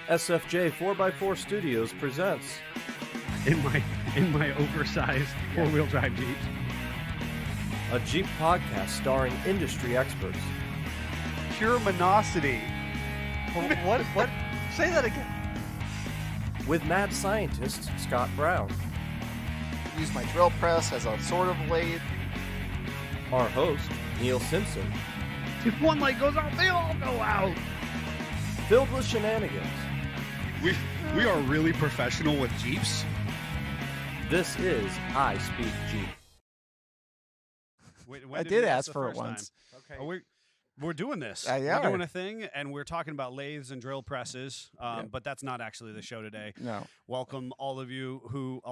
SFJ 4x4 Studios presents in my oversized four-wheel drive Jeep. a Jeep podcast starring industry experts. Pure monosity. What? Say that again. With mad scientist Scott Brown, Use my drill press as a sort of lathe. our host Neil Simpson, If one light goes out, they all go out. filled with shenanigans. We are really professional with Jeeps. This is I Speak Jeep. Wait, I did ask for it once. Okay. Oh, we're doing this. yeah. We're doing a thing, and we're talking about lathes and drill presses, Yep. but that's not actually the show today. No. Welcome all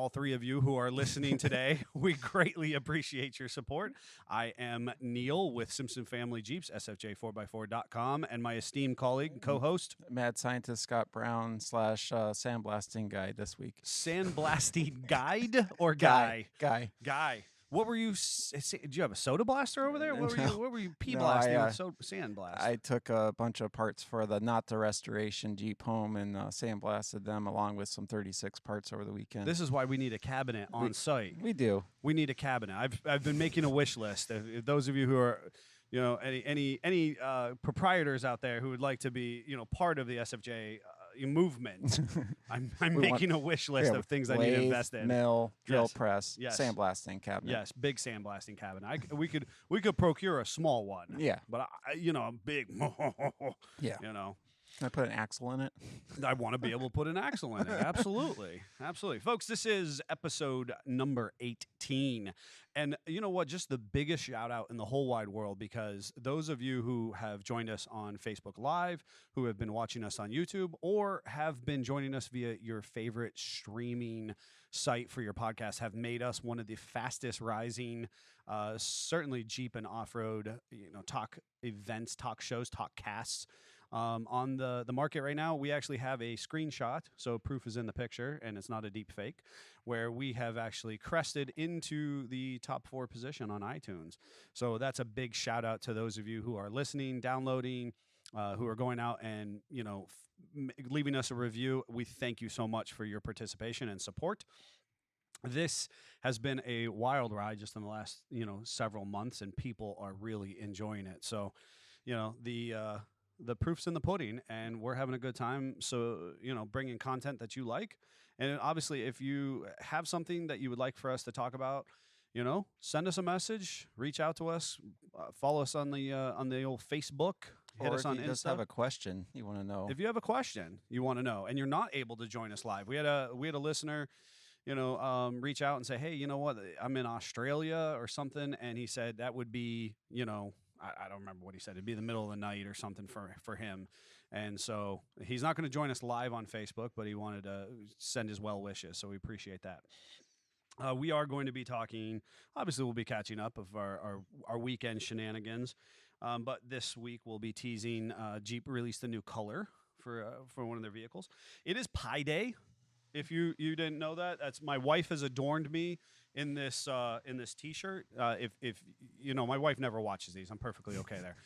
three of you who are listening today. We greatly appreciate your support. I am Neil with Simpson Family Jeeps, SFJ4x4.com, and my esteemed colleague, co-host, Mad scientist Scott Brown / sandblasting guy this week. Sandblasting Guide or Guy? Guy. What were you? Did you have a soda blaster over there? What were you pea No, blasting I, with sand blast? I took a bunch of parts for the Not the Restoration Jeep home and sandblasted them along with some 36 parts over the weekend. This is why we need a cabinet on site. We do. We need a cabinet. I've been making a wish list. If those of you who are, any proprietors out there who would like to be, part of the SFJ movement, I'm making a wish list of things I need to invest in. Mill, drill Yes. press, Yes. sandblasting cabinet. Yes, big sandblasting cabinet. We could procure a small one. Yeah. But I'm big. Yeah. Can I put an axle in it? I want to be able to put an axle in it. Absolutely. Absolutely. Folks, this is episode number 18. And you know what? Just the biggest shout out in the whole wide world, because those of you who have joined us on Facebook Live, who have been watching us on YouTube, or have been joining us via your favorite streaming site for your podcast, have made us one of the fastest rising, certainly Jeep and off-road, talk events, talk shows, talk casts. On the market right now. We actually have a screenshot, so proof is in the picture, and it's not a deep fake, where we have actually crested into the top 4 position on iTunes. So that's a big shout out to those of you who are listening, downloading, who are going out and leaving us a review. We thank you so much for your participation and support. This has been a wild ride just in the last several months, and people are really enjoying it. So the proof's in the pudding, and we're having a good time. So, bringing content that you like. And obviously, if you have something that you would like for us to talk about, send us a message, reach out to us, follow us on the old Facebook, hit Or us if on you Insta. just have a question you want to know. If you have a question you want to know, and you're not able to join us live, we had a listener, reach out and say, hey, you know what, I'm in Australia or something, and he said that would be, I don't remember what he said. It'd be the middle of the night or something for him. And so he's not going to join us live on Facebook, but he wanted to send his well wishes. So we appreciate that. We are going to be talking, obviously we'll be catching up of our weekend shenanigans. But this week we'll be teasing Jeep released a new color for one of their vehicles. It is Pi Day. If you didn't know that, my wife has adorned me in this T-shirt. If my wife never watches these, I'm perfectly okay there.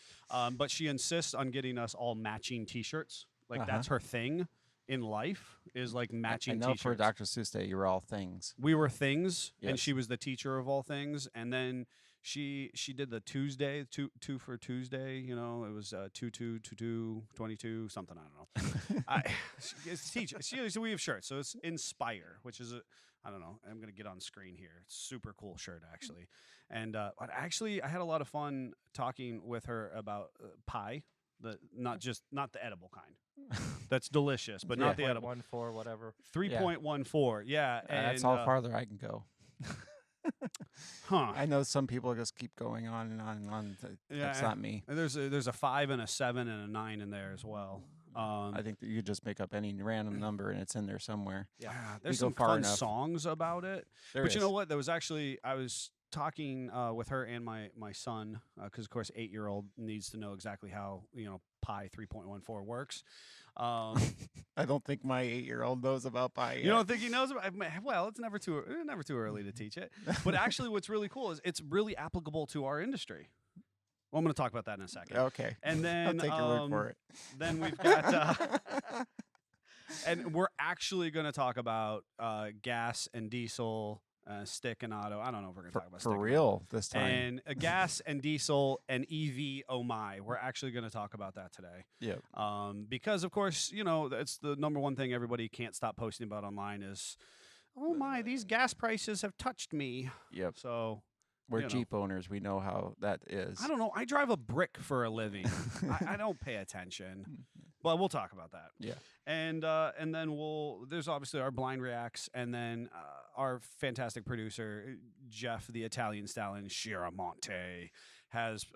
But she insists on getting us all matching T-shirts. Like that's her thing in life, is like matching I know T-shirts. for Dr. Seuss Day, you were all things. We were things, and Yes. she was the teacher of all things. And then she did the Tuesday, two for Tuesday. It was 2 22 something. I don't know. It's teacher. We have shirts, so it's Inspire, which is I don't know. I'm gonna get on screen here. It's super cool shirt actually. And I had a lot of fun talking with her about pie. Not the edible kind. That's delicious, but not the edible. 3.14 whatever. 3.14. Yeah, and That's all farther I can go. Huh. I know some people just keep going on and on and on. That's not me. And there's a 5 and a 7 and a 9 in there as well. I think that you just make up any random number and it's in there somewhere. Yeah, there's go some far fun enough. songs about it. But you know what? There was actually, I was talking with her and my son, because of course 8-year-old needs to know exactly how pi 3.14 works. I don't think my 8-year-old knows about pi yet. You don't think he knows about? Well, it's never too early to teach it. But actually, what's really cool is it's really applicable to our industry. Well, I'm going to talk about that in a second. Okay. And then I'll take your word for it. Then we've got And we're actually going to talk about gas and diesel, stick and auto. I don't know if we're going to talk about stick For and real this auto. time. And gas and diesel and EV. Oh my! We're actually going to talk about that today. Yep. Because of course, that's the number one thing everybody can't stop posting about online is, oh my, these gas prices have touched me. Yep. So. We're you know. Jeep owners. We know how that is. I don't know. I drive a brick for a living. I don't pay attention, but we'll talk about that. Yeah. And then there's obviously our blind reacts, and then our fantastic producer Jeff, the Italian stallion Chiaramonte, has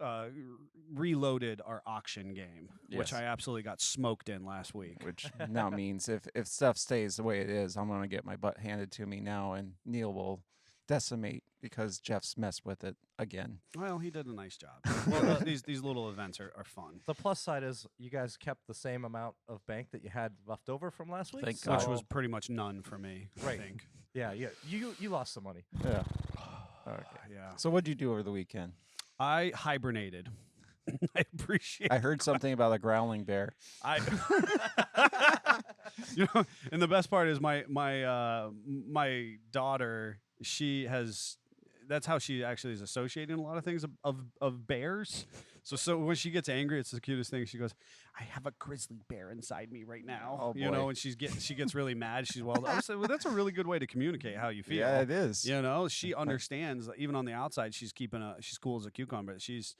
reloaded our auction game, which Yes. I absolutely got smoked in last week. Which now means if stuff stays the way it is, I'm going to get my butt handed to me now, and Neil will decimate because Jeff's messed with it again. Well, he did a nice job. Well, these little events are fun. The plus side is you guys kept the same amount of bank that you had left over from last week. Thank so Which was pretty much none for me, Right. I think. yeah. You lost some money. Yeah. Okay. Yeah. So what'd you do over the weekend? I hibernated. I appreciate I heard something about a growling bear. And the best part is my daughter, that's how she actually is associating a lot of things of bears. So when she gets angry, it's the cutest thing. She goes, "I have a grizzly bear inside me right now." Oh, boy. And she gets really mad. She's well, that's a really good way to communicate how you feel. Yeah, it is. She understands. Even on the outside, she's cool as a cucumber. She's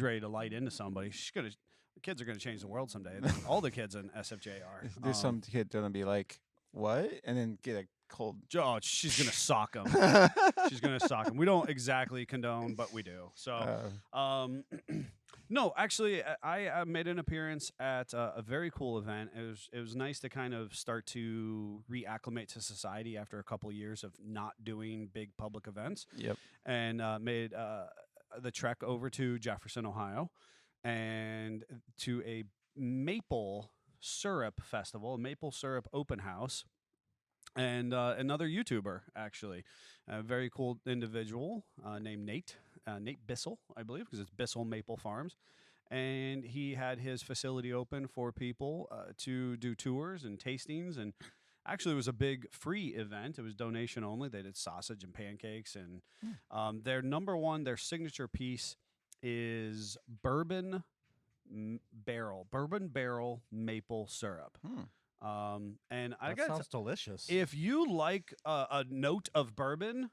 ready to light into somebody. The kids are gonna change the world someday. All the kids in SFJ are. There's some kid gonna be like, "What?" and then get a cold. Oh, she's gonna sock him. She's gonna sock him. We don't exactly condone, but we do. So, no, actually, I made an appearance at a very cool event. It was nice to kind of start to reacclimate to society after a couple of years of not doing big public events. Yep. And made the trek over to Jefferson, Ohio, and to a maple syrup festival, a maple syrup open house. And another YouTuber, actually, a very cool individual named Nate Bissell, I believe, because it's Bissell Maple Farms. And he had his facility open for people to do tours and tastings. And actually, it was a big free event. It was donation only. They did sausage and pancakes. And their signature piece is bourbon barrel maple syrup. And I That got sounds delicious. if you like a note of bourbon,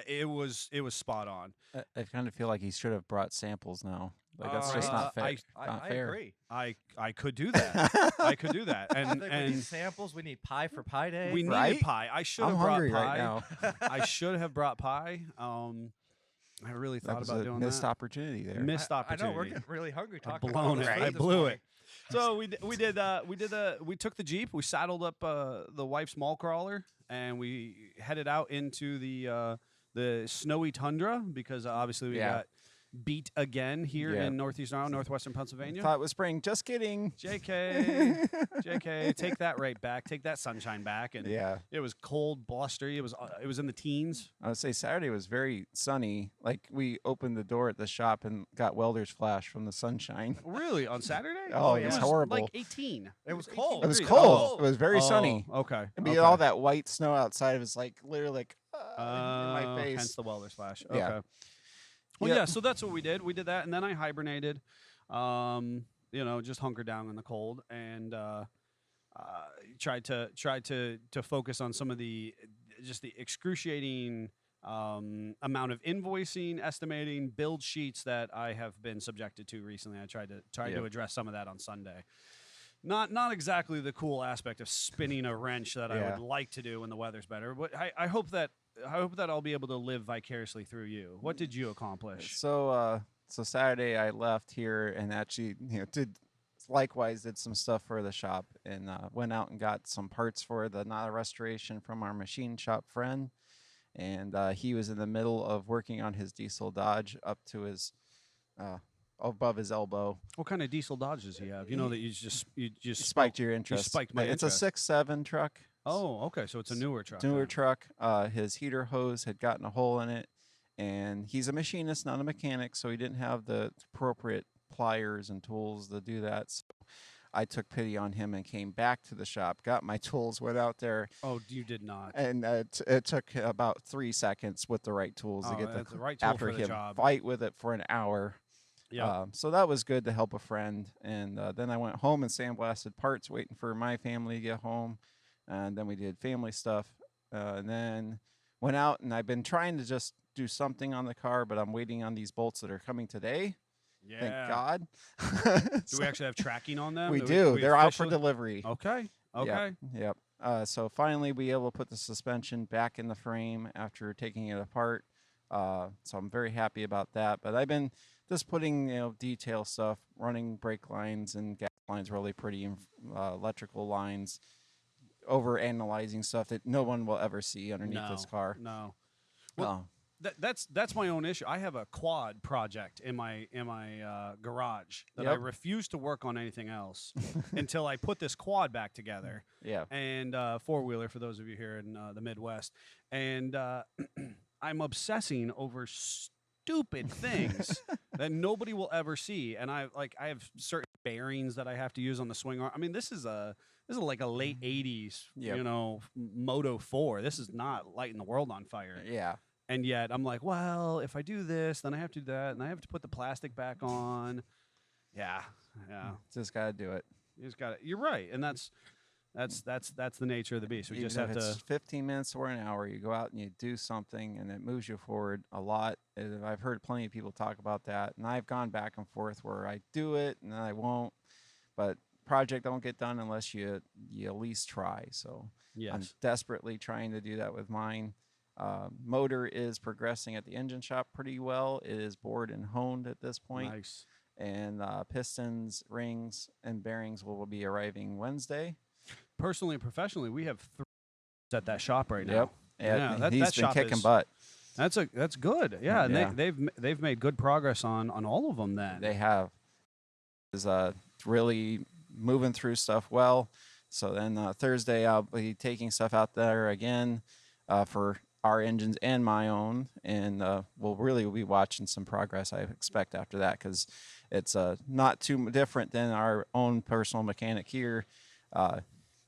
it was spot on. I kind of feel like he should have brought samples now. Like that's just not fair. I fair. agree. I could do that. I could do that. I And think we need samples. We need pie for Pie Day. we needed Right? pie. I should I'm have brought hungry pie. right now. I should have brought pie. I really That thought was about a doing missed that. opportunity there. Missed I opportunity. know we're getting really hungry I talking blown about it. this I this blew morning. it. So we took the Jeep, we saddled up the wife's mall crawler, and we headed out into the snowy tundra because obviously we Yeah. got beat again here Yeah. in northwestern Pennsylvania. Thought it was spring. Just kidding. JK, take that right back. Take that sunshine back. And Yeah. it was cold, blustery. It was in the teens. I would say Saturday was very sunny. Like we opened the door at the shop and got welder's flash from the sunshine. Really? On Saturday? Oh, it was horrible. Like 18. It was 18 cold. It was degrees. cold. It was very sunny. Okay. And be okay. all that white snow outside. It was like literally like in my face. Hence the welder's flash. Okay. Yeah. Well, Yep. yeah. So that's what we did. We did that, and then I hibernated. Just hunkered down in the cold, and tried to focus on some of the excruciating amount of invoicing, estimating, build sheets that I have been subjected to recently. I tried to Yep. address some of that on Sunday. Not exactly the cool aspect of spinning a wrench that I Yeah. would like to do when the weather's better, but I hope that I'll be able to live vicariously through you. What did you accomplish? So Saturday I left here and actually did some stuff for the shop and went out and got some parts for the Nata restoration from our machine shop friend, and he was in the middle of working on his diesel Dodge up to his above his elbow. What kind of diesel Dodge does he have? You know that you just Spiked your interest. spiked my It's interest. a 6.7 truck. Oh, okay. So it's a newer truck. Newer then. truck. His heater hose had gotten a hole in it, and he's a machinist, not a mechanic, so he didn't have the appropriate pliers and tools to do that. So I took pity on him and came back to the shop, got my tools, went out there, Oh, you did not. and it took about 3 seconds with the right tools to Oh, get that's the right tool after for the him job. fight with it for an hour. Yeah. So that was good to help a friend. And then I went home and sandblasted parts, waiting for my family to get home. And then we did family stuff. And then went out, and I've been trying to just do something on the car, but I'm waiting on these bolts that are coming today. Yeah. Thank God. Do we actually have tracking on them? We do. we They're out for officially- delivery. Okay. Okay. Yep. So finally, we able to put the suspension back in the frame after taking it apart. So I'm very happy about that. But I've been just putting, detail stuff, running brake lines and gas lines really pretty, electrical lines, over analyzing stuff that no one will ever see underneath this car. No. Well, that's my own issue. I have a quad project in my garage that I Yep. refuse to work on anything else until I put this quad back together. Yeah. And four-wheeler for those of you here in the Midwest. And I'm obsessing over stupid things that nobody will ever see. And I have certain bearings that I have to use on the swing arm. I mean, this is like a late 80s, Yep. Moto 4. This is not lighting the world on fire. Yeah. And yet I'm like, well, if I do this, then I have to do that, and I have to put the plastic back on. Yeah. Just got to do it. You just got it. You're right, and that's the nature of the beast. We Even just if have it's to. 15 minutes or an hour, you go out and you do something, and it moves you forward a lot. And I've heard plenty of people talk about that, and I've gone back and forth where I do it and then I won't. But project don't get done unless you at least try. So I'm Yes. desperately trying to do that with mine. Motor is progressing at the engine shop pretty well. It is bored and honed at this point. Nice. And pistons, rings, and bearings will be arriving Wednesday. Personally and professionally, we have 3 at that shop right now. Yep. Yeah, that he's been shop kicking is- butt. That's good. Yeah, and Yeah. they've made good progress on all of them. Then They have. Is really moving through stuff well. So then Thursday I'll be taking stuff out there again for our engines and my own, and we'll really be watching some progress, I expect, after that, because it's not too different than our own personal mechanic here.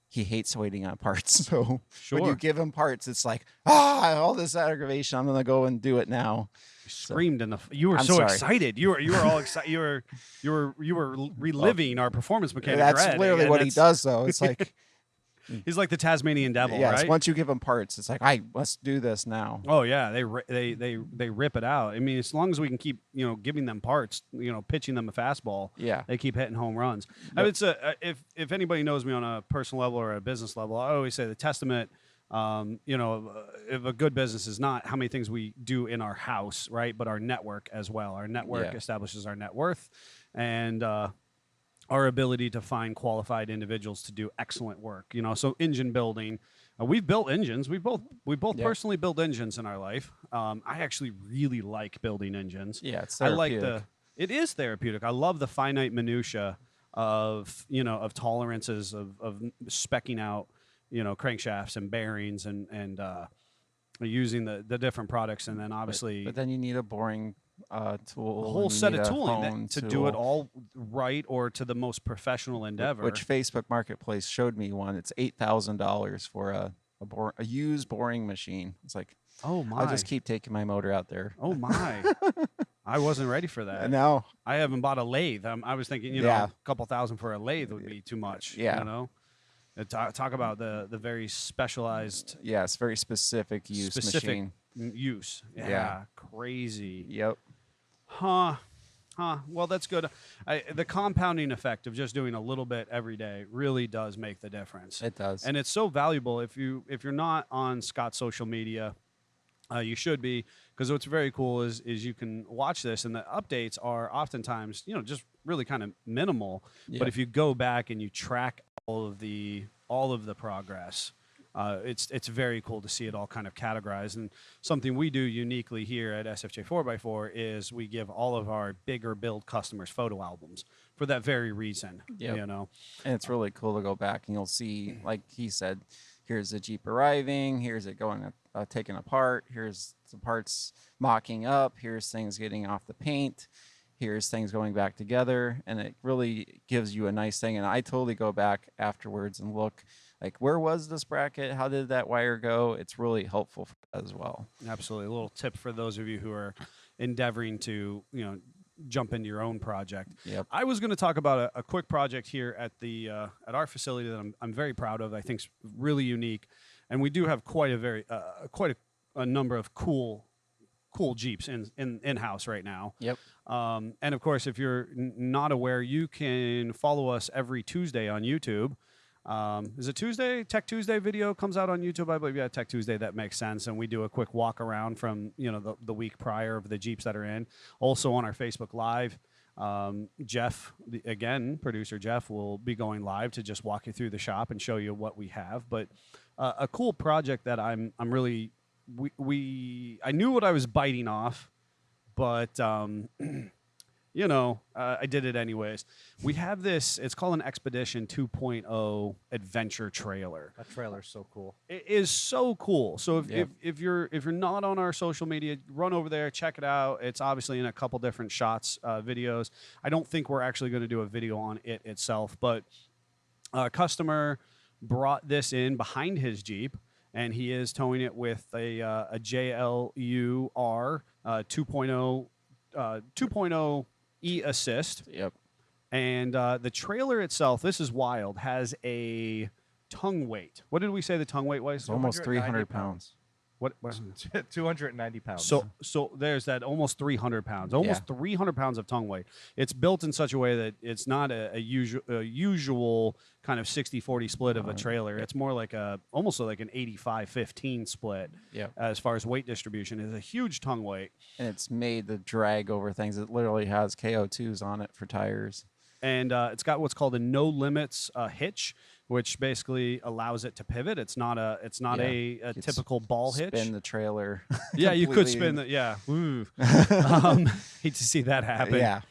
He hates waiting on parts, so when you give him parts, it's like, all this aggravation, I'm gonna go and do it now. screamed in the. You were I'm so sorry. excited. You were all excited. You were reliving our performance mechanic. That's Red, literally and what he that's- does, though. It's like, He's like the Tasmanian devil, yes, right? once you give him parts, it's like, let's do this now. Oh yeah, they rip it out. I mean, as long as we can keep giving them parts, pitching them a fastball, Yeah. they keep hitting home runs. I mean, it's if anybody knows me on a personal level or a business level, I always say the testament, if a good business is not how many things we do in our house, right, but our network as well. Our network Yeah. establishes our net worth, and our ability to find qualified individuals to do excellent work. So engine building. We've built engines. We both Yeah. personally build engines in our life. I actually really like building engines. Yeah, it's I like therapeutic. it is therapeutic. I love the finite minutia of tolerances of specking out crankshafts and bearings and using the different products, and then obviously But then you need a boring tool. a whole and you set need of a tooling hone to do it tool, all right or to the most professional endeavor. Which Facebook Marketplace showed me one. It's $8,000 for a used boring machine. It's like, oh my! I'll just keep taking my motor out there. Oh my! I wasn't ready for that. And now, I haven't bought a lathe. I was thinking, Yeah. a couple thousand for a lathe would be too much. Yeah. Talk about the very specialized yeah, it's very specific use machine. use. Yeah, Yeah. crazy. Yep. Huh. Well, that's good. The compounding effect of just doing a little bit every day really does make the difference. It does. And it's so valuable. If you're not on Scott's social media, you should be, because what's very cool is you can watch this, and the updates are oftentimes just really kind of minimal. Yeah. But if you go back and you track all of the progress, it's very cool to see it all kind of categorized. And something we do uniquely here at SFJ 4x4 is we give all of our bigger build customers photo albums for that very reason. Yep. And it's really cool to go back and you'll see, like he said, here's the Jeep arriving, here's it going taken apart, here's the parts mocking up, here's things getting off the paint, here's things going back together, and it really gives you a nice thing. And I totally go back afterwards and look, like, where was this bracket? How did that wire go? It's really helpful for that as well. Absolutely. A little tip for those of you who are endeavoring to, jump into your own project. Yep. I was going to talk about a quick project here at the at our facility that I'm very proud of. I think is really unique, and we do have quite a number of cool Jeeps in house right now. Yep. And of course, if you're not aware, you can follow us every Tuesday on YouTube. Is it Tuesday? Tech Tuesday video comes out on YouTube, I believe. Yeah, Tech Tuesday, that makes sense. And we do a quick walk around from, the week prior of the Jeeps that are in. Also on our Facebook Live, Jeff, producer Jeff, will be going live to just walk you through the shop and show you what we have. But a cool project that I'm really, I knew what I was biting off, but I did it anyways. We have this, it's called an Expedition 2.0 adventure trailer. That trailer's so cool. It is so cool. So Yep. if you're not on our social media, run over there, check it out. It's obviously in a couple different shots, videos. I don't think we're actually going to do a video on it itself, but a customer brought this in behind his Jeep, and he is towing it with a JLUR 2.0 E-Assist. Yep. And the trailer itself, this is wild, has a tongue weight. What did we say the tongue weight was? It's almost 300 pounds. What? 290 pounds. So there's that almost 300 pounds, almost 300 pounds of tongue weight. It's built in such a way that it's not a usual kind of 60-40 split of a trailer. It's more like almost like an 85-15 split. Yep. As far as weight distribution. It's a huge tongue weight. And it's made to drag over things. It literally has KO2s on it for tires. And it's got what's called a no limits hitch, which basically allows it to pivot. It's not a typical ball hitch. Spin the trailer. Yeah, you could spin the hate to see that happen. Yeah.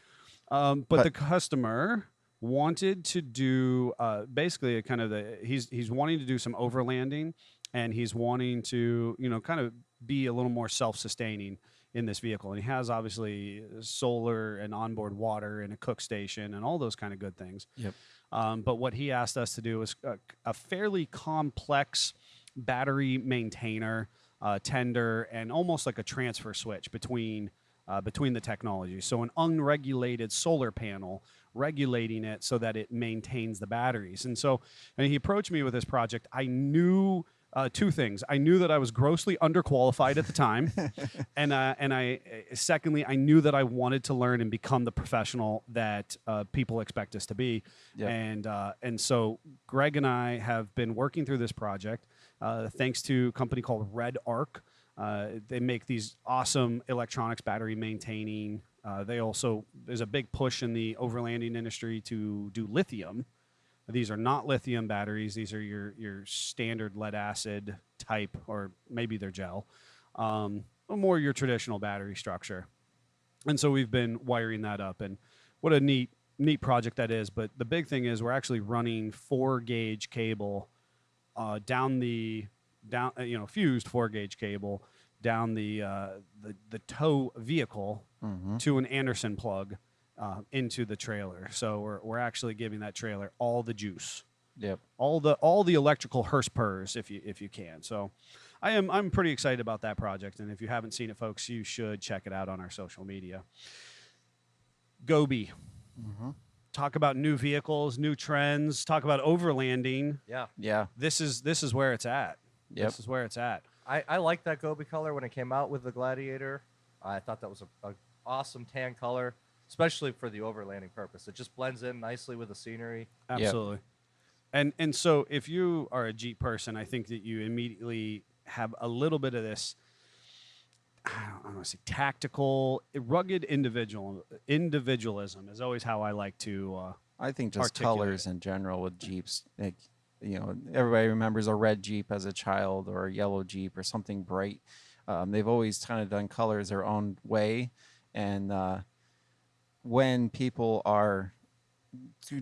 But the customer wanted to do basically a kind of he's wanting to do some overlanding, and he's wanting to kind of be a little more self-sustaining in this vehicle. And he has obviously solar and onboard water and a cook station and all those kind of good things. Yep. But what he asked us to do was a fairly complex battery maintainer, tender, and almost like a transfer switch between the technologies. So an unregulated solar panel regulating it so that it maintains the batteries. And so he approached me with this project. I knew two things. I knew that I was grossly underqualified at the time, and I secondly, I knew that I wanted to learn and become the professional that people expect us to be. Yep. And so Greg and I have been working through this project thanks to a company called Red Arc. They make these awesome electronics battery maintaining. There's a big push in the overlanding industry to do lithium. These are not lithium batteries. These are your standard lead acid type, or maybe they're gel, or more your traditional battery structure. And so we've been wiring that up, and what a neat project that is. But the big thing is we're actually running 4-gauge cable fused 4-gauge cable down the tow vehicle to an Anderson plug. Into the trailer, so we're actually giving that trailer all the juice. Yep. All the electrical HRSPers if you can. So I'm pretty excited about that project, and if you haven't seen it, folks, you should check it out on our social media. Gobi. Mm-hmm. Talk about new vehicles, new trends. Talk about overlanding. Yeah. This is where it's at. Yep. This is where it's at. I liked that Gobi color when it came out with the Gladiator. I thought that was a awesome tan color, especially for the overlanding purpose. It just blends in nicely with the scenery. Absolutely. Yep. And so if you are a Jeep person, I think that you immediately have a little bit of this, I don't want to say tactical, rugged individualism is always how I like to I think just articulate colors in general with Jeeps. Like, everybody remembers a red Jeep as a child, or a yellow Jeep, or something bright. They've always kind of done colors their own way. And when people are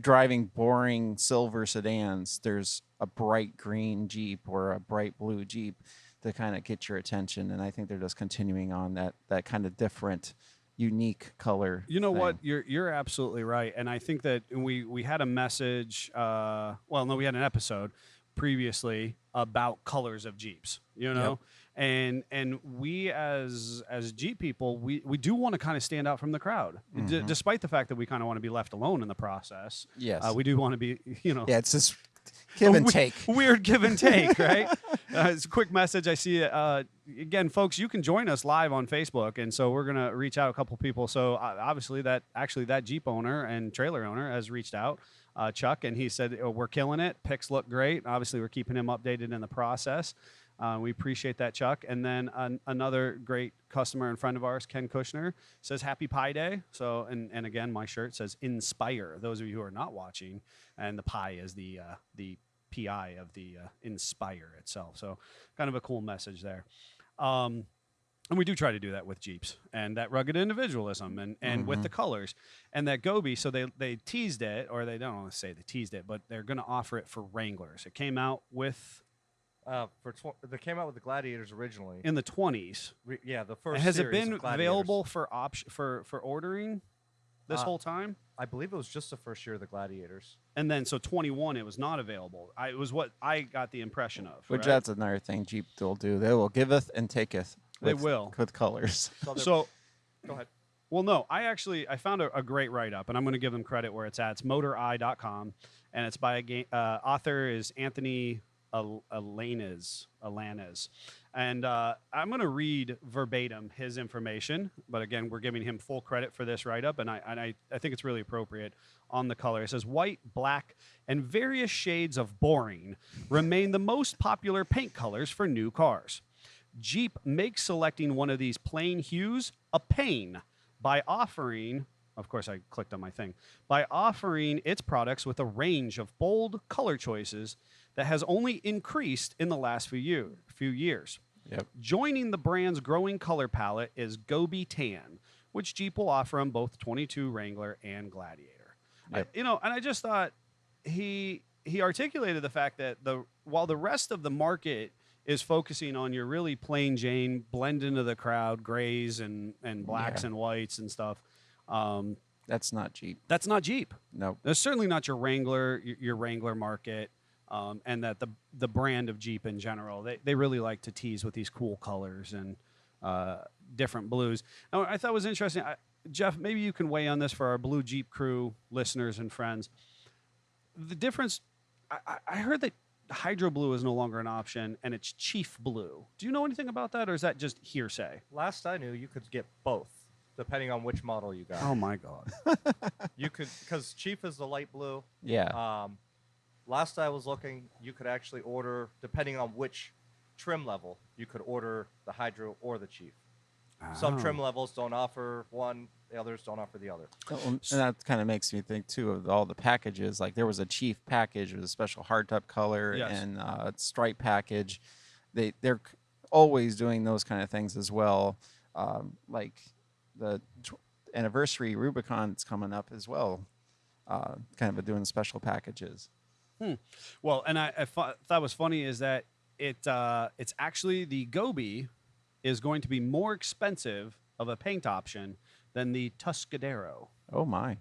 driving boring silver sedans, there's a bright green Jeep or a bright blue Jeep to kind of get your attention. And I think they're just continuing on that kind of different unique color. You know thing. what? You're absolutely right, and I think that we had a message. Well, no, we had an episode previously about colors of Jeeps. You know, and we as Jeep people, we do want to kind of stand out from the crowd, despite the fact that we kind of want to be left alone in the process. Yes. We do want to be. You know, Yeah, it's this give and take. Weird give and take, right? It's a quick message. I see it. Again, folks, you can join us live on Facebook, and so we're gonna reach out a couple people. So obviously, that Jeep owner and trailer owner has reached out, Chuck, and he said we're killing it. Pics look great. Obviously, we're keeping him updated in the process. We appreciate that, Chuck. And then another great customer and friend of ours, Ken Kushner, says Happy Pi Day. So, and again, my shirt says Inspire. Those of you who are not watching, and the pi is the PI of the Inspire itself. So, kind of a cool message there. And we do try to do that with Jeeps and that rugged individualism and with the colors and that Gobi. So they teased it, or they don't want to say they teased it, but they're going to offer it for Wranglers. It came out with they came out with the Gladiators originally in the 20s. Yeah, the first. Has it series been of Gladiators. available for ordering this whole time? I believe it was just the first year of the Gladiators. And then so 21, it was not available. It was what I got the impression of. Which right? that's another thing Jeep will do. They will giveth and taketh. They with- will. with colors. So go ahead. Well, no, I found a great write-up, and I'm going to give them credit where it's at. It's motoreye.com, and it's by author is Anthony Alanes. And I'm going to read verbatim his information, but again, we're giving him full credit for this write-up, and I think it's really appropriate on the color. It says, white, black, and various shades of boring remain the most popular paint colors for new cars. Jeep makes selecting one of these plain hues a pain by offering, of course I clicked on my thing, by offering its products with a range of bold color choices that has only increased in the last few years. Yep. Joining the brand's growing color palette is Gobi Tan, which Jeep will offer on both 22 Wrangler and Gladiator. Yep. And I just thought he articulated the fact that while the rest of the market is focusing on your really plain Jane, blend into the crowd, grays and blacks and whites and stuff. That's not Jeep. That's not Jeep. No. That's certainly not your Wrangler market, and that the brand of Jeep in general. They really like to tease with these cool colors and different blues. Now, I thought it was interesting. Jeff, maybe you can weigh on this for our Blue Jeep Crew listeners and friends. The difference, I heard that Hydro Blue is no longer an option, and it's Chief Blue. Do you know anything about that, or is that just hearsay? Last I knew, you could get both, depending on which model you got. Oh my God! You could, because Chief is the light blue. Yeah. Last I was looking, you could actually order, depending on which trim level, you could order the Hydro or the Chief. Some trim levels don't offer one, the others don't offer the other. And that kind of makes me think too of all the packages. Like there was a Chief package with a special hardtop color and stripe package. They're always doing those kind of things as well. Like the anniversary Rubicon that's coming up as well. Kind of doing special packages. Well, and I thought was funny is that it's actually the Gobi is going to be more expensive of a paint option than the Tuscadero. Oh my,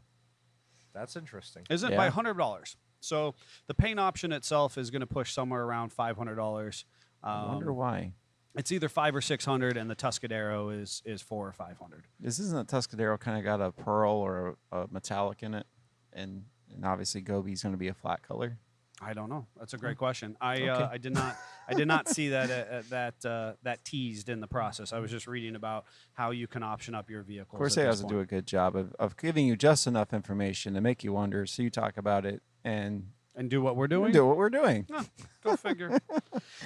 that's interesting. Isn't it by $100? So the paint option itself is going to push somewhere around $500. I wonder why. It's either $500 or $600, and the Tuscadero is $400 or $500. Isn't the Tuscadero kind of got a pearl or a metallic in it, and obviously Gobi's going to be a flat color? I don't know. That's a great question. I did not see that teased in the process. I was just reading about how you can option up your vehicles. Corsair has to do a good job of giving you just enough information to make you wonder. So you talk about it and do what we're doing. Do what we're doing. Oh, go figure.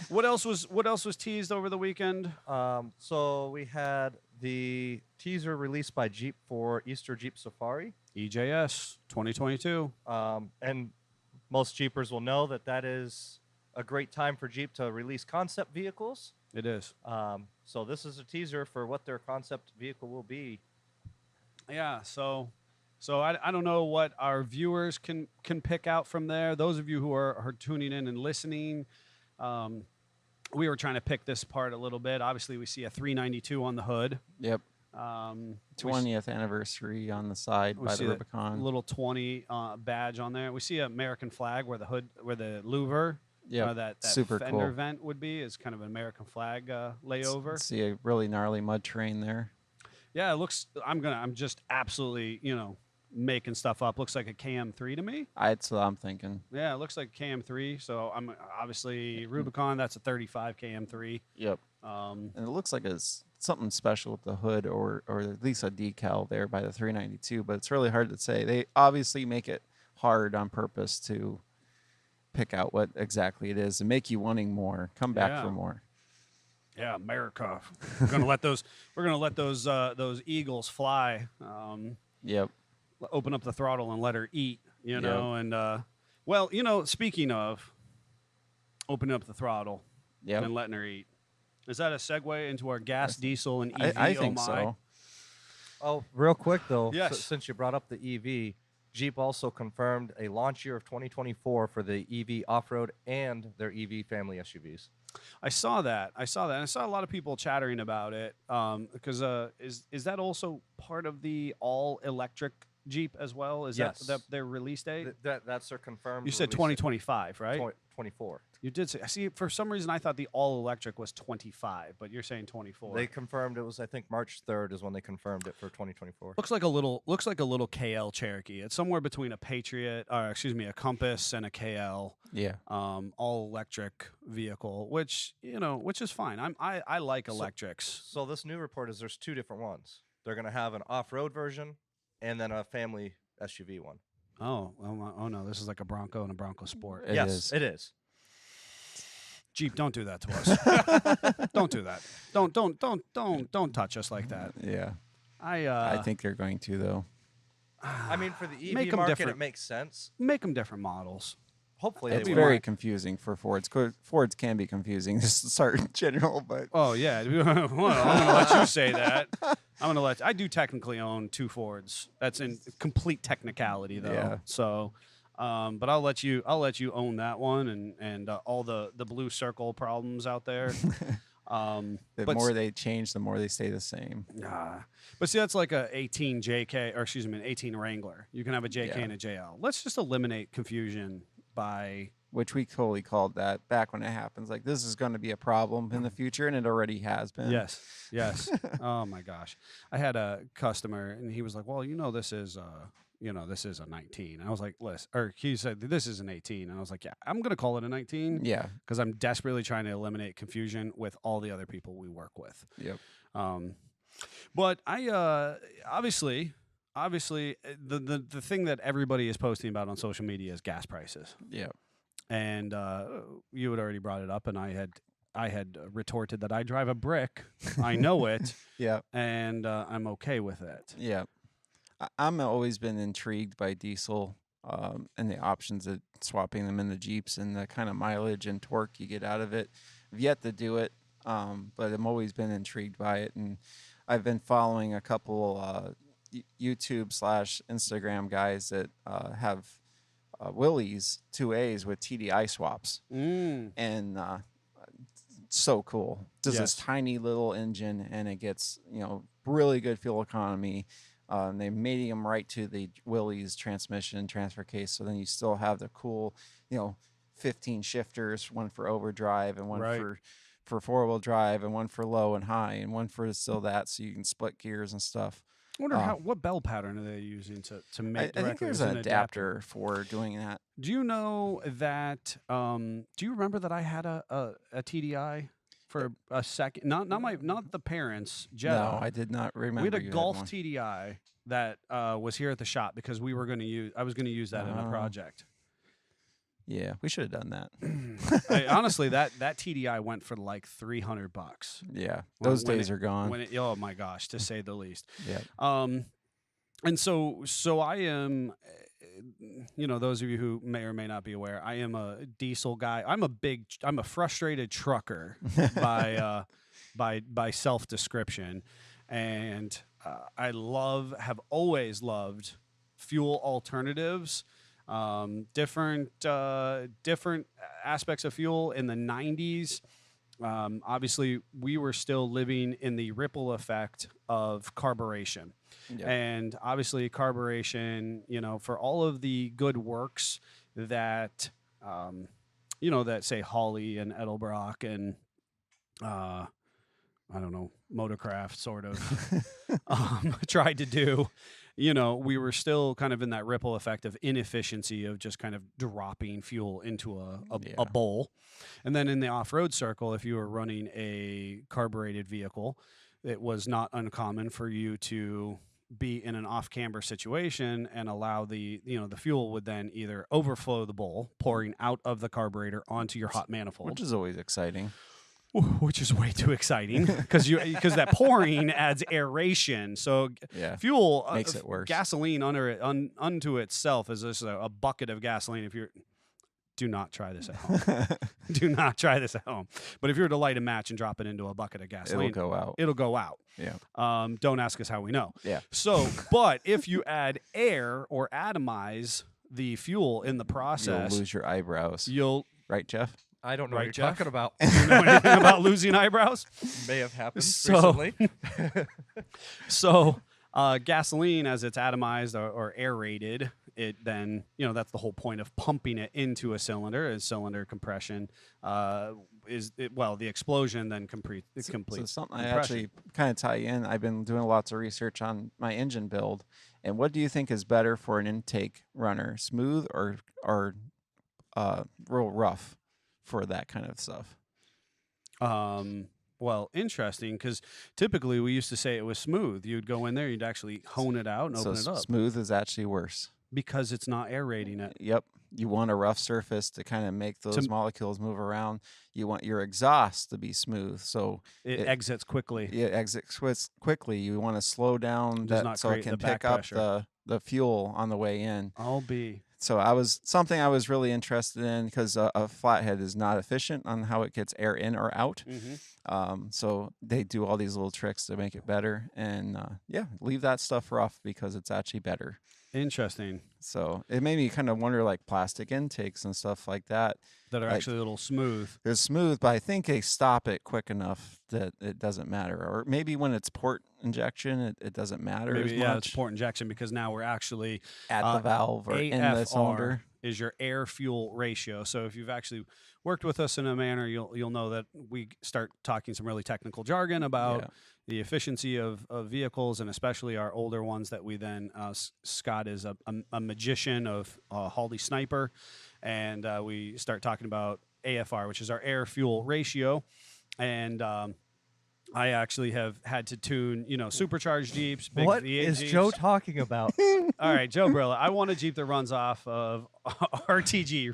What else was teased over the weekend? So we had the teaser released by Jeep for Easter Jeep Safari. EJS 2022. And most Jeepers will know that is a great time for Jeep to release concept vehicles. It is. So this is a teaser for what their concept vehicle will be. Yeah. So I don't know what our viewers can pick out from there. Those of you who are tuning in and listening, we were trying to pick this apart a little bit. Obviously, we see a 392 on the hood. Yep. We 20th anniversary on the side we by see the that Rubicon. little 20 badge on there. We see an American flag where the louver, Yep, that super fender cool. vent would be, is kind of an American flag layover. See a really gnarly mud terrain there. Yeah, it looks. I'm just absolutely, making stuff up. Looks like a KM3 to me. That's what I'm thinking. Yeah, it looks like KM3. So I'm obviously Rubicon. That's a 35 KM3. Yep. Um, And it looks like it's something special with the hood or at least a decal there by the 392, but it's really hard to say. They obviously make it hard on purpose to pick out what exactly it is and make you wanting more. Come back Yeah. for more. yeah, America. We're gonna let those. We're gonna let those eagles fly. Yep. Open up the throttle and let her eat. Yep. And speaking of opening up the throttle Yep. and letting her eat, is that a segue into our gas, diesel, and EV? I think oh my. so. Oh, real quick though, Yes. since you brought up the EV, Jeep also confirmed a launch year of 2024 for the EV off-road and their EV family SUVs. I saw that. And I saw a lot of people chattering about it. Because is that also part of the all electric Jeep as well? Is Yes. that their release date? That's their confirmed. You said release date. 2025, right? 24. You did say. See, for some reason I thought the all electric was 25, but you're saying 24. They confirmed it was, I think, March 3rd is when they confirmed it for 2024. Looks like a little KL Cherokee. It's somewhere between a Patriot, or excuse me, a Compass and a KL. Yeah. All electric vehicle, which is fine. I like electrics. So this new report is there's two different ones. They're going to have an off-road version and then a family SUV one. Oh no, this is like a Bronco and a Bronco Sport. It yes, is. it is. Jeep, don't do that to us. Don't do that. Don't touch us like that. Yeah. I I think they're going to though. I mean, for the Make EV 'em market, different. it makes sense. make them different models. Hopefully, It's they very will. confusing for Fords. Fords can be confusing, just to start in general, but Oh yeah, well, I'm gonna let you say that. I do technically own two Fords. That's in complete technicality though. Yeah. So, but I'll let you own that one and all the blue circle problems out there. the But more they change, the more they stay the same. But see, that's like a 18 JK, or excuse me, an 18 Wrangler. You can have a JK Yeah. and a JL. Let's just eliminate confusion by. Which we totally called that back when it happens. Like, this is going to be a problem in the future, and it already has been. Yes. Oh my gosh, I had a customer, and he was like, "Well, this is this is a 19." I was like, "Listen," or he said, "This is an 18," and I was like, "Yeah, I'm gonna call it a 19." Yeah. Because I'm desperately trying to eliminate confusion with all the other people we work with. Yep. But I obviously the thing that everybody is posting about on social media is gas prices. Yep. And you had already brought it up, and I had retorted that I drive a brick. I know it, Yep. and I'm okay with it. Yeah. I'm always been intrigued by diesel and the options of swapping them in the Jeeps and the kind of mileage and torque you get out of it. I've yet to do it, but I've always been intrigued by it. And I've been following a couple YouTube/Instagram guys that have Willys 2As with TDI swaps. And so cool. Does this tiny little engine, and it gets really good fuel economy. They made them right to the Willys transmission transfer case, so then you still have the cool 15 shifters, one for overdrive and one for four-wheel drive and one for low and high and one for still that, so you can split gears and stuff. I wonder what bell pattern are they using to make I think there's Is it an adapter for doing that. Do you know that? Do you remember that I had a TDI for a second? Not the parents. Jetta. No, I did not remember. We had a you Golf one. TDI that was here at the shop because we were going to use. I was going to use that in a project. Yeah, we should have done that. Honestly, that TDI went for like $300. Yeah, those when days are gone. Oh my gosh, to say the least. Yeah. And so I am, those of you who may or may not be aware, I am a diesel guy. I'm a frustrated trucker by self-description, and I have always loved fuel alternatives. Different aspects of fuel. In the 90s, obviously we were still living in the ripple effect of carburation. Yeah. And obviously carburation, for all of the good works that, that say Hawley and Edelbrock and, I don't know, Motorcraft sort of tried to do, we were still kind of in that ripple effect of inefficiency of just kind of dropping fuel into a bowl. And then in the off-road circle, if you were running a carbureted vehicle, it was not uncommon for you to be in an off-camber situation and allow the fuel would then either overflow the bowl, pouring out of the carburetor onto your hot manifold. Which is always exciting. Which is way too exciting because that pouring adds aeration. So fuel makes it worse. Gasoline unto itself is just a bucket of gasoline. Do not try this at home. Do not try this at home. But if you were to light a match and drop it into a bucket of gasoline, it'll go out. It'll go out. Yeah. Don't ask us how we know. Yeah. So, but if you add air or atomize the fuel in the process, you'll lose your eyebrows. Right, Jeff? I don't know Right, what you're Jeff? talking about. You know anything about losing eyebrows? May have happened So- recently. So gasoline, as it's atomized or aerated, it then, that's the whole point of pumping it into a cylinder. Is cylinder compression the explosion then completes So something compression. I actually kind of tie in. I've been doing lots of research on my engine build, and what do you think is better for an intake runner, smooth or real rough for that kind of stuff? Well, interesting, because typically we used to say it was smooth. You'd go in there, you'd actually hone it out and So open it up smooth is actually worse. because it's not aerating it. Yep. You want a rough surface to kind of make those molecules move around. You want your exhaust to be smooth, so It exits quickly. it exits quickly. You want to slow down Does that not so it create can the back pick up pressure. the fuel on the way in. I'll be. So I was really interested in, because a flathead is not efficient on how it gets air in or out. So they do all these little tricks to make it better, and leave that stuff rough because it's actually better. Interesting. So it made me kind of wonder, like plastic intakes and stuff like that. That are Like, actually a little smooth. they're smooth, but I think they stop it quick enough that it doesn't matter. Or maybe when it's port injection, it doesn't matter as Maybe, much it's port injection because now we're actually at the valve or in the AFR cylinder. is your air fuel ratio. So if you've actually worked with us in a manner, you'll know that we start talking some really technical jargon about the efficiency of vehicles, and especially our older ones that we then Scott is a magician of Hawley Sniper, and we start talking about AFR, which is our air fuel ratio, and I actually have had to tune, supercharged Jeeps, big What V8 is Jeeps. Joe talking about? All right, Joe Brilla. I want a Jeep that runs off of RTG,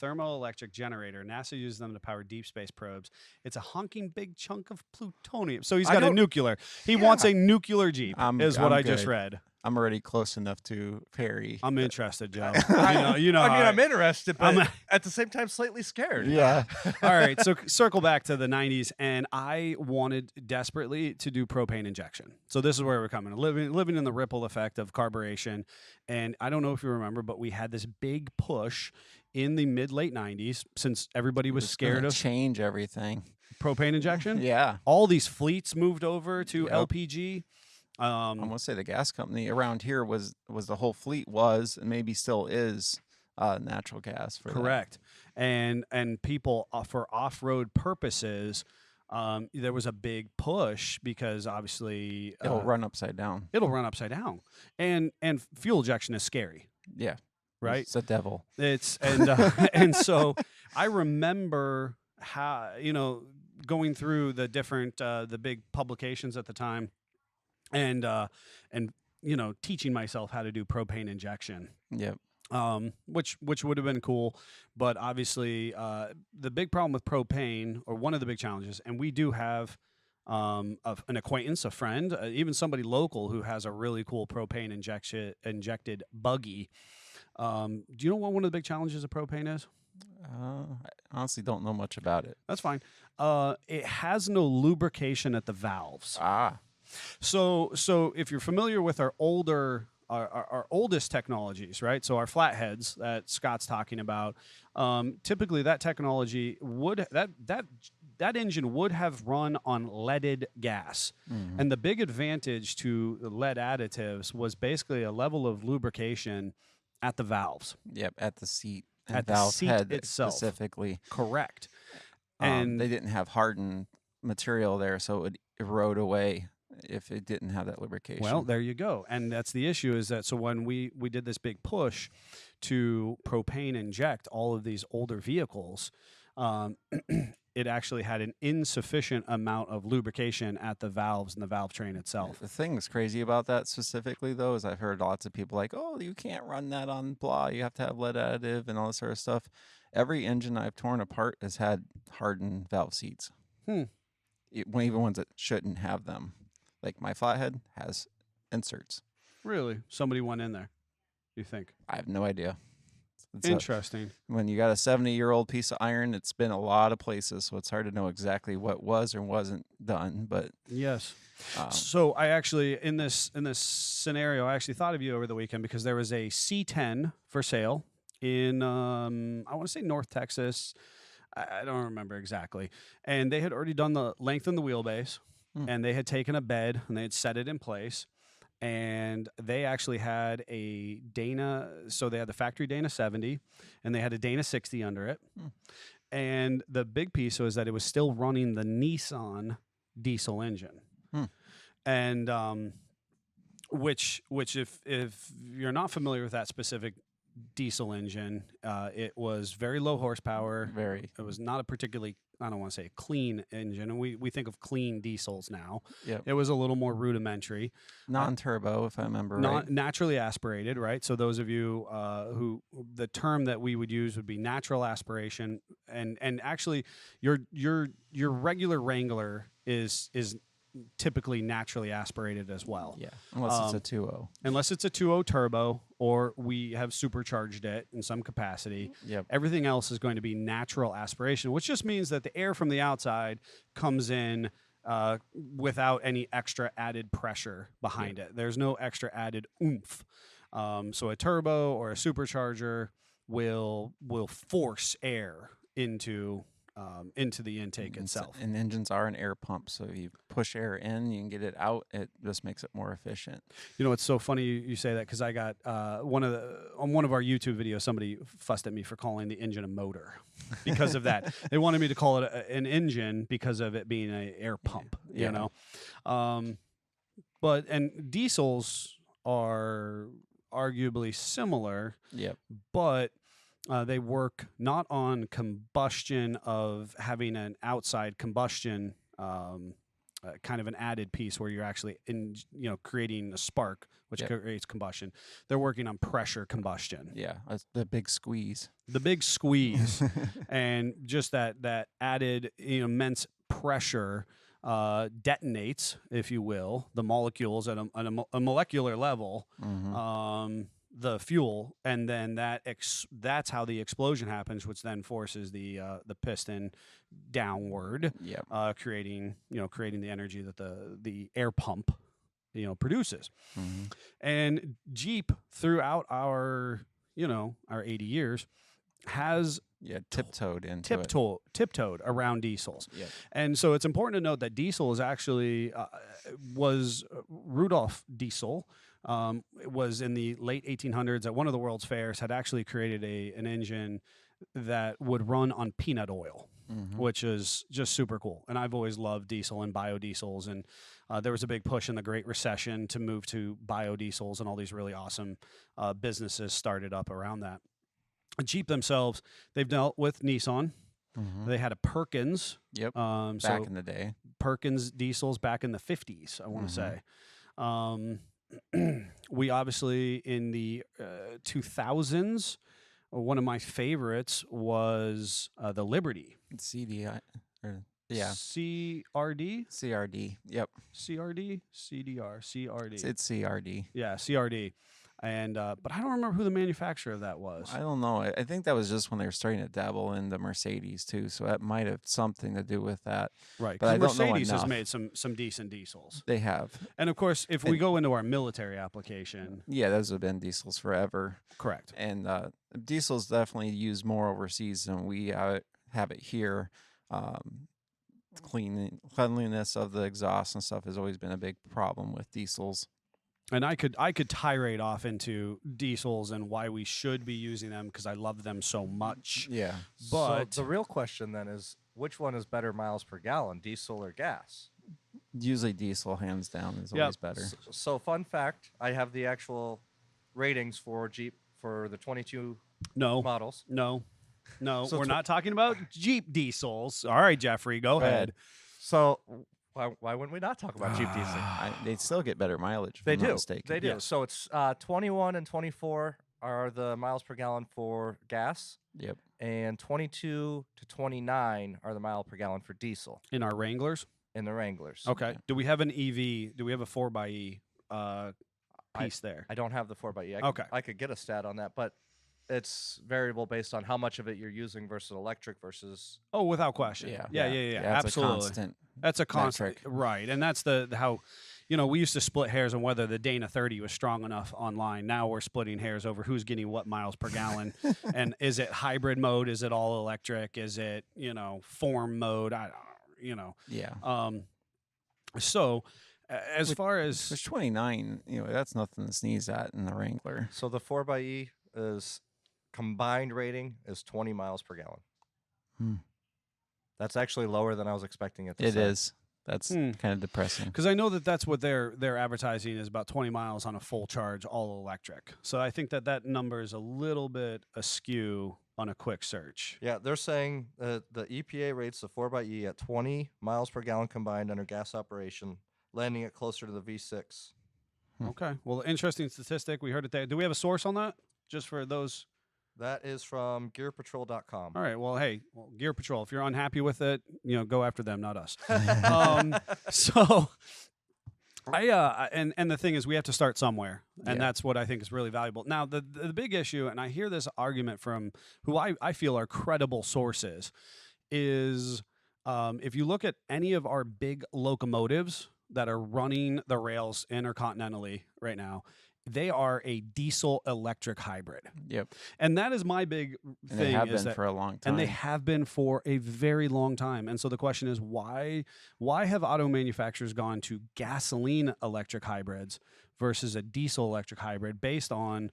thermoelectric generator. NASA uses them to power deep space probes. It's a honking big chunk of plutonium. So he's got a nuclear. He wants a nuclear Jeep, is what I just good. read. I'm already close enough to Perry. I'm interested, Joe. I mean, I'm interested, but I'm- at the same time, slightly scared. Yeah. All right, so circle back to the 90s, and I wanted desperately to do propane injection. So this is where we're coming, living in the ripple effect of carburation. And I don't know if you remember, but we had this big push in the mid-late 90s, since everybody was scared of change everything. propane injection. Yeah. All these fleets moved over to Yep. LPG. I'm gonna say the gas company around here was the whole fleet was, and maybe still is, natural gas for that. Correct. And people for off-road purposes, there was a big push because obviously It'll run upside down. it'll run upside down, and fuel ejection is scary, Yeah. right? It's the devil. It's and and so I remember how going through the different the big publications at the time, and teaching myself how to do propane injection. Yep. Which would have been cool, but obviously the big problem with propane, or one of the big challenges, and we do have an acquaintance, a friend, even somebody local who has a really cool propane injected buggy. Do you know what one of the big challenges of propane is? I honestly don't know much about it. That's fine. It has no lubrication at the valves. Ah. So if you're familiar with our older our oldest technologies, right? So our flatheads that Scott's talking about, typically that technology that engine would have run on leaded gas. Mhm. And the big advantage to the lead additives was basically a level of lubrication at the valves, Yep, at the seat and at the valve seat head itself. specifically. Correct. And They didn't have hardened material there, so it would erode away if it didn't have that lubrication. well, there you go. And that's the issue is that so when we did this big push to propane inject all of these older vehicles, it actually had an insufficient amount of lubrication at the valves and the valve train itself. The thing that's crazy about that specifically, though, is I've heard lots of people like, "Oh, you can't run that on blah. You have to have lead additive and all this sort of stuff." Every engine I've torn apart has had hardened valve seats. Even ones that shouldn't have them. Like my flathead has inserts. Really? Somebody went in there, you think? I have no idea. Interesting. When you got a 70-year-old piece of iron, it's been a lot of places, so it's hard to know exactly what was or wasn't done. But Yes. um, So I actually in this scenario, I actually thought of you over the weekend because there was a C10 for sale in I want to say North Texas. I don't remember exactly. And they had already done the length in the wheelbase, and they had taken a bed and they had set it in place. And they actually had a Dana, so they had the factory Dana 70, and they had a Dana 60 under it. And the big piece was that it was still running the Nissan diesel engine. And which if you're not familiar with that specific diesel engine, it was very low horsepower. It was not a particularly, I don't want to say clean engine, and we think of clean diesels now. Yep. It was a little more rudimentary, non-turbo, if I remember right. not naturally aspirated, right? So those of you who the term that we would use would be natural aspiration, and actually your regular Wrangler is typically naturally aspirated as well. Yeah, unless it's a 2.0. Unless it's a 2.0 turbo or we have supercharged it in some capacity. Yep. Everything else is going to be natural aspiration, which just means that the air from the outside comes in without any extra added pressure behind it. There's no extra added oomph. So a turbo or a supercharger will force air into the intake itself. And engines are an air pump, so you push air in, you can get it out. It just makes it more efficient. You know, it's so funny you say that because I got on one of our YouTube videos, somebody fussed at me for calling the engine a motor because of that. They wanted me to call it an engine because of it being an air pump. You know, and diesels are arguably similar. Yep. But they work not on combustion of having an outside combustion, kind of an added piece where you're actually creating a spark, which creates combustion. They're working on pressure combustion. Yeah, that's the big squeeze. The big squeeze, and just that added immense pressure detonates, if you will, the molecules at a molecular level. The fuel, and then that's how the explosion happens, which then forces the piston downward, creating the energy that the air pump produces. And Jeep throughout our 80 years has tiptoed around diesels. Yep. And so it's important to note that diesel is actually was Rudolf Diesel. It was in the late 1800s at one of the World's Fairs, had actually created an engine that would run on peanut oil, which is just super cool. And I've always loved diesel and biodiesels. And there was a big push in the Great Recession to move to biodiesels, and all these really awesome businesses started up around that. Jeep themselves, they've dealt with Nissan. They had a Perkins. Yep. Back in the day. Perkins diesels back in the 50s, I want to say. We obviously in the 2000s, one of my favorites was the Liberty. CRD. CRD. Yep. CRD, CDR, CRD. It's CRD. Yeah, CRD. And but I don't remember who the manufacturer of that was. I don't know. I think that was just when they were starting to dabble in the Mercedes too, so that might have something to do with that. Right, but I because don't know Mercedes has enough. made some decent diesels. They have. And of course, if we And- go into our military application, Yeah, those have been diesels forever. correct. And diesels definitely used more overseas than we have it here. Cleanliness of the exhaust and stuff has always been a big problem with diesels. And I could tirade off into diesels and why we should be using them because I love them so much. Yeah. But so the real question then is, which one is better miles per gallon, diesel or gas? Usually diesel, hands down, is Yep. always better. So fun fact, I have the actual ratings for Jeep for the 22 no, models. no, So we're tw- not talking about Jeep diesels. All right, Jeffrey, go ahead. So why wouldn't we not talk about Jeep diesel? They still get better mileage. If They I'm not do. mistaken. They do. Yes. So it's 21 and 24 are the miles per gallon for gas, Yep. and 22 to 29 are the mile per gallon for diesel In our Wranglers. in the Wranglers. Okay. Do we have an EV? Do we have a 4xe piece there? I don't have the 4xe. Okay. I could get a stat on that, but it's variable based on how much of it you're using versus electric versus. Oh, without question. Yeah. Yeah. It's Absolutely. a constant. That's a constant, metric. right? And that's the how, we used to split hairs on whether the Dana 30 was strong enough online. Now we're splitting hairs over who's getting what miles per gallon, and is it hybrid mode? Is it all electric? Is it form mode? Yeah. So, as far as Which 29, that's nothing to sneeze at in the Wrangler. So the 4xe is combined rating is 20 miles per gallon. Hmm. That's actually lower than I was expecting it to It say. is. That's kind of depressing. because I know that's what they're advertising is about 20 miles on a full charge, all electric. So I think that number is a little bit askew on a quick search. Yeah, they're saying the EPA rates the 4xe at 20 miles per gallon combined under gas operation, landing it closer to the V6. Okay. Well, interesting statistic. We heard it there. Do we have a source on that? Just for those. That is from gearpatrol.com. All right. Well, hey, Gear Patrol, if you're unhappy with it, go after them, not us. So and the thing is, we have to start somewhere, and Yeah. that's what I think is really valuable. Now, the big issue, and I hear this argument from who I feel are credible sources, is if you look at any of our big locomotives that are running the rails intercontinentally right now, they are a diesel electric hybrid. Yep. And that is my big And thing. they have is been that, for a long time. and they have been for a very long time. And so the question is, why have auto manufacturers gone to gasoline electric hybrids versus a diesel electric hybrid based on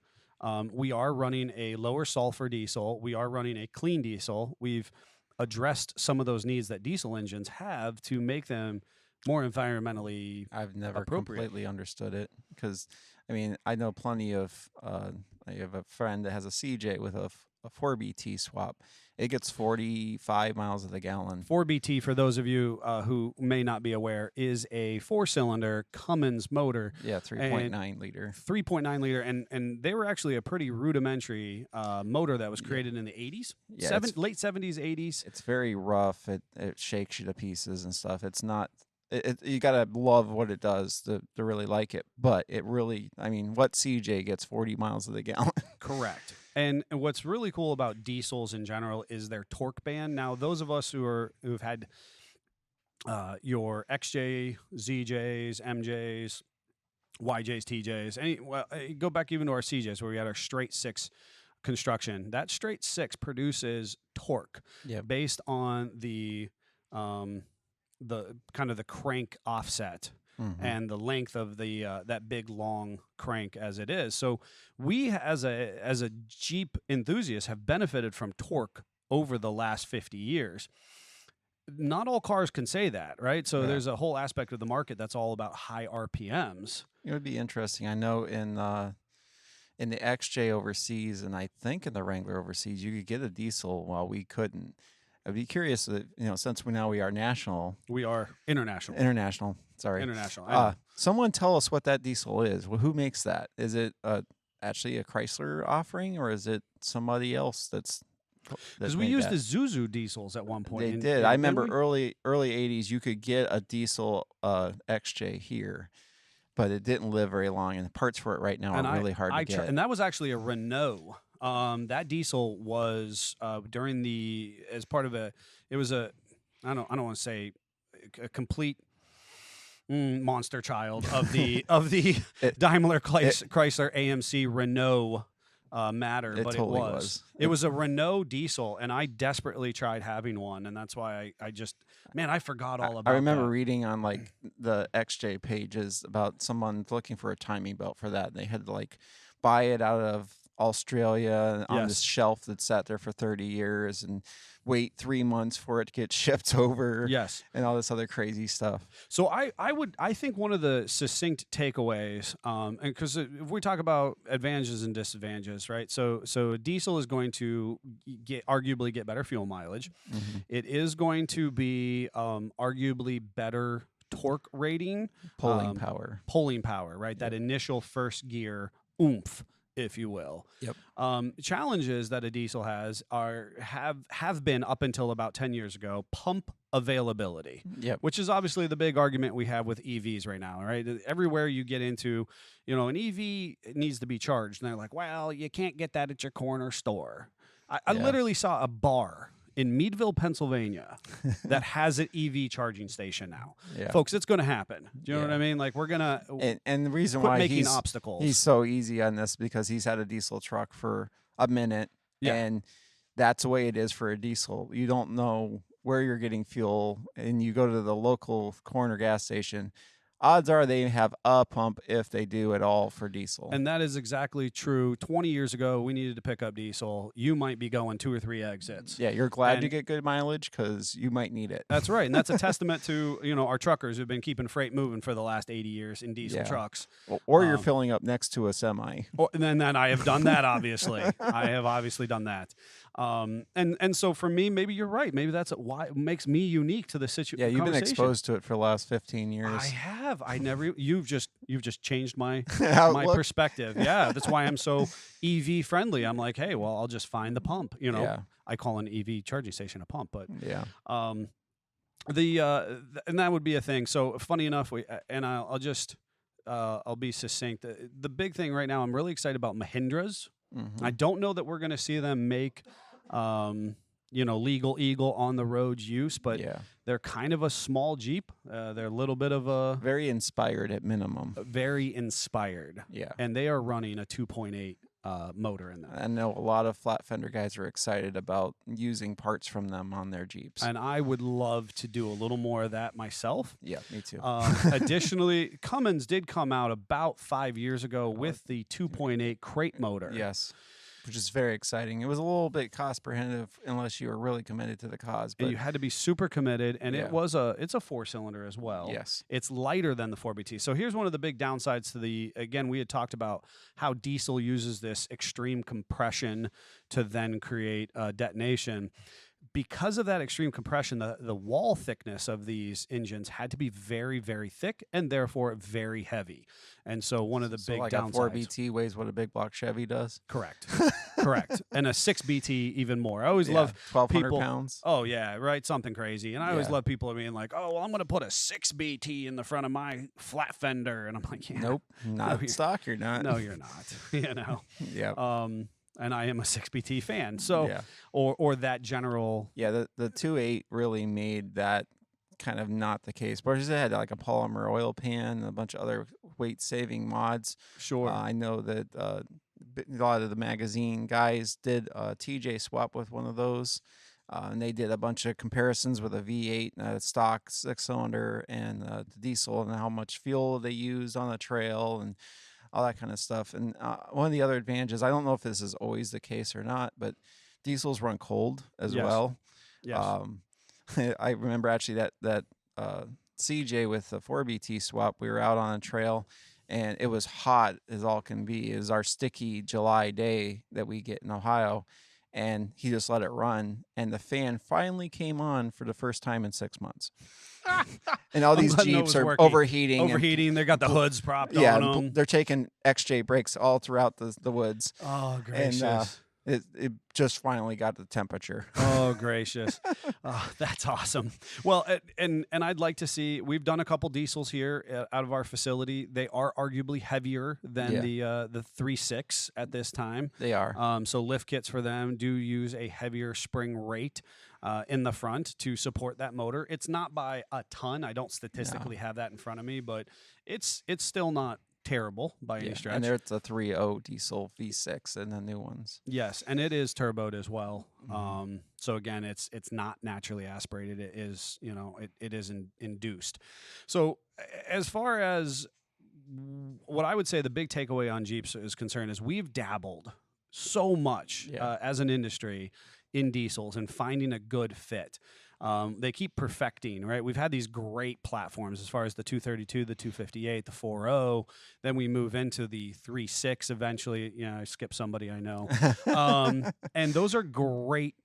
we are running a lower sulfur diesel, we are running a clean diesel. We've addressed some of those needs that diesel engines have to make them more environmentally I've never appropriate. completely understood it because, I know plenty of. I have a friend that has a CJ with a 4BT swap. It gets 45 miles of the gallon. 4BT, for those of you who may not be aware, is a 4-cylinder Cummins motor, Yeah, 3.9 liter. 3.9 liter, and they were actually a pretty rudimentary motor that was created in the 80s, Yeah, late 70s, 80s. It's very rough. It shakes you to pieces and stuff. It's not. You gotta love what it does to really like it. But it really, what CJ gets 40 miles of the gallon? Correct. And what's really cool about diesels in general is their torque band. Now, those of us who've had your XJ, ZJs, MJs, YJs, TJs, go back even to our CJs where we had our straight 6 construction. That straight 6 produces torque Yep. based on the kind of the crank offset Mhm. and the length of the that big long crank as it is. So we as a Jeep enthusiast have benefited from torque over the last 50 years. Not all cars can say that, right? So Yeah. there's a whole aspect of the market that's all about high RPMs. It would be interesting. I know in the XJ overseas, and I think in the Wrangler overseas, you could get a diesel while we couldn't. I'd be curious, since we are national, We are international. international. Sorry, International. I know. someone tell us what that diesel is. Well, who makes that? Is it actually a Chrysler offering, or is it somebody else that's? Because we used the Zuzu diesels at one point. They and- did. and I then remember we- early 80s, you could get a diesel XJ here. but it didn't live very long, and the parts for it right now are really hard to get. And that was actually a Renault. That diesel was during as part of it was a, I don't want to say a complete monster child of the Daimler Chrysler AMC Renault matter, It but totally it was. It was a Renault diesel, and I desperately tried having one, and that's why I just, man, I forgot all about. I remember that. reading on like the XJ pages about someone looking for a timing belt for that, and they had to like buy it out of Australia on this shelf that sat there for 30 years and wait 3 months for it to get shipped over. Yes. And all this other crazy stuff. So I think one of the succinct takeaways, and because if we talk about advantages and disadvantages, right? So a diesel is going to arguably get better fuel mileage. Mm-hmm. It is going to be arguably better torque rating, Pulling power, right? That initial first gear oomph, if you will. Yep. Challenges that a diesel have been up until about 10 years ago, pump availability. Yep. Which is obviously the big argument we have with EVs right now, right? Everywhere you get into, an EV needs to be charged. And they're like, well, you can't get that at your corner store. I literally saw a bar in Meadville, Pennsylvania, that has an EV charging station now. Yeah. Folks, it's going to happen. Do you know what I mean? Like, we're going to and the reason quit why making obstacles. He's so easy on this because he's had a diesel truck for a minute, and that's the way it is for a diesel. You don't know where you're getting fuel, and you go to the local corner gas station. Odds are they have a pump, if they do at all, for diesel. And that is exactly true. 20 years ago, we needed to pick up diesel. You might be going 2 or 3 exits. Yeah, you're glad you get good mileage because you might need it. That's right. And that's a testament to, our truckers who've been keeping freight moving for the last 80 years in diesel trucks. Or you're filling up next to a semi. And then I have done that, obviously. I have obviously done that. And so for me, maybe you're right. Maybe that's why it makes me unique to the situation. Yeah, you've been exposed to it for the last 15 years. I have. You've just changed my my perspective. Yeah, that's why I'm so EV friendly. I'm like, hey, well, I'll just find the pump. I call an EV charging station a pump, but and that would be a thing. So funny enough, I'll be succinct. The big thing right now, I'm really excited about Mahindras. Mm-hmm. I don't know that we're going to see them make, legal Eagle on the road use, but they're kind of a small Jeep. They're a little bit of a very inspired at minimum. Very inspired. Yeah, and they are running a 2.8 motor in them. I know a lot of flat fender guys are excited about using parts from them on their Jeeps. And I would love to do a little more of that myself. Yeah, me too. Additionally, Cummins did come out about 5 years ago with the 2.8 crate motor. Yes, which is very exciting. It was a little bit cost prohibitive unless you were really committed to the cause. But and you had to be super committed, and it's a 4-cylinder as well. Yes. It's lighter than the 4BT. So here's one of the big downsides to again, we had talked about how diesel uses this extreme compression to then create detonation. Because of that extreme compression, the wall thickness of these engines had to be very, very thick and therefore very heavy. And so one of the big like downsides. A 4BT weighs what a big block Chevy does? Correct. Correct. And a 6BT even more. I always love 1,200 people, pounds. Oh, yeah, right? Something crazy. And I always love people being like, oh, well, I'm going to put a 6BT in the front of my flat fender. And I'm like, nope, not in stock, you're not. No, you're not. Yeah. And I am a 6BT fan. So, or that general. Yeah, the 2.8 really made that kind of not the case. But it had like a polymer oil pan and a bunch of other weight-saving mods. Sure. I know that a lot of the magazine guys did a TJ swap with one of those. And they did a bunch of comparisons with a V8 and a stock 6-cylinder and the diesel and how much fuel they used on the trail and all that kind of stuff. And one of the other advantages, I don't know if this is always the case or not, but diesels run cold as well. Yes. I remember actually that CJ with the 4BT swap, we were out on a trail and it was hot as all can be. It was our sticky July day that we get in Ohio. And he just let it run. And the fan finally came on for the first time in 6 months. And all these Jeeps are overheating. They got the hoods propped on them. They're taking XJ brakes all throughout the woods. Oh, gracious. And It just finally got the temperature. Oh, gracious. Oh, that's awesome. Well, and I'd like to see, we've done a couple diesels here out of our facility. They are arguably heavier than the 3.6 at this time. They are. So lift kits for them do use a heavier spring rate in the front to support that motor. It's not by a ton. I don't statistically have that in front of me, but it's still not terrible by any stretch. And there's the 3.0 diesel V6 in the new ones. Yes, and it is turboed as well. So again, it's not naturally aspirated. It is, it is induced. So as far as what I would say the big takeaway on Jeeps is concerned is we've dabbled so much as an industry in diesels and finding a good fit. They keep perfecting, right? We've had these great platforms as far as the 232, the 258, the 4.0. Then we move into the 3.6 eventually. I skip somebody I know. And those are great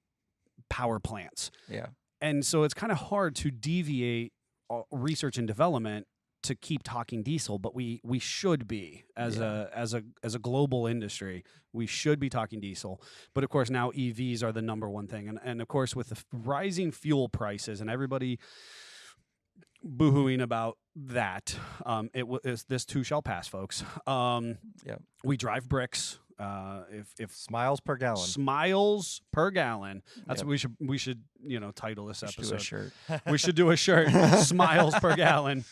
power plants. Yeah. And so it's kind of hard to deviate research and development to keep talking diesel, but we should be as a global industry. We should be talking diesel. But of course now EVs are the number one thing, and of course with the rising fuel prices and everybody boohooing about that, this too shall pass, folks. We drive bricks. If Smiles per gallon. Smiles per gallon. That's what we should title this episode. Do a shirt. We should do a shirt. Smiles per gallon.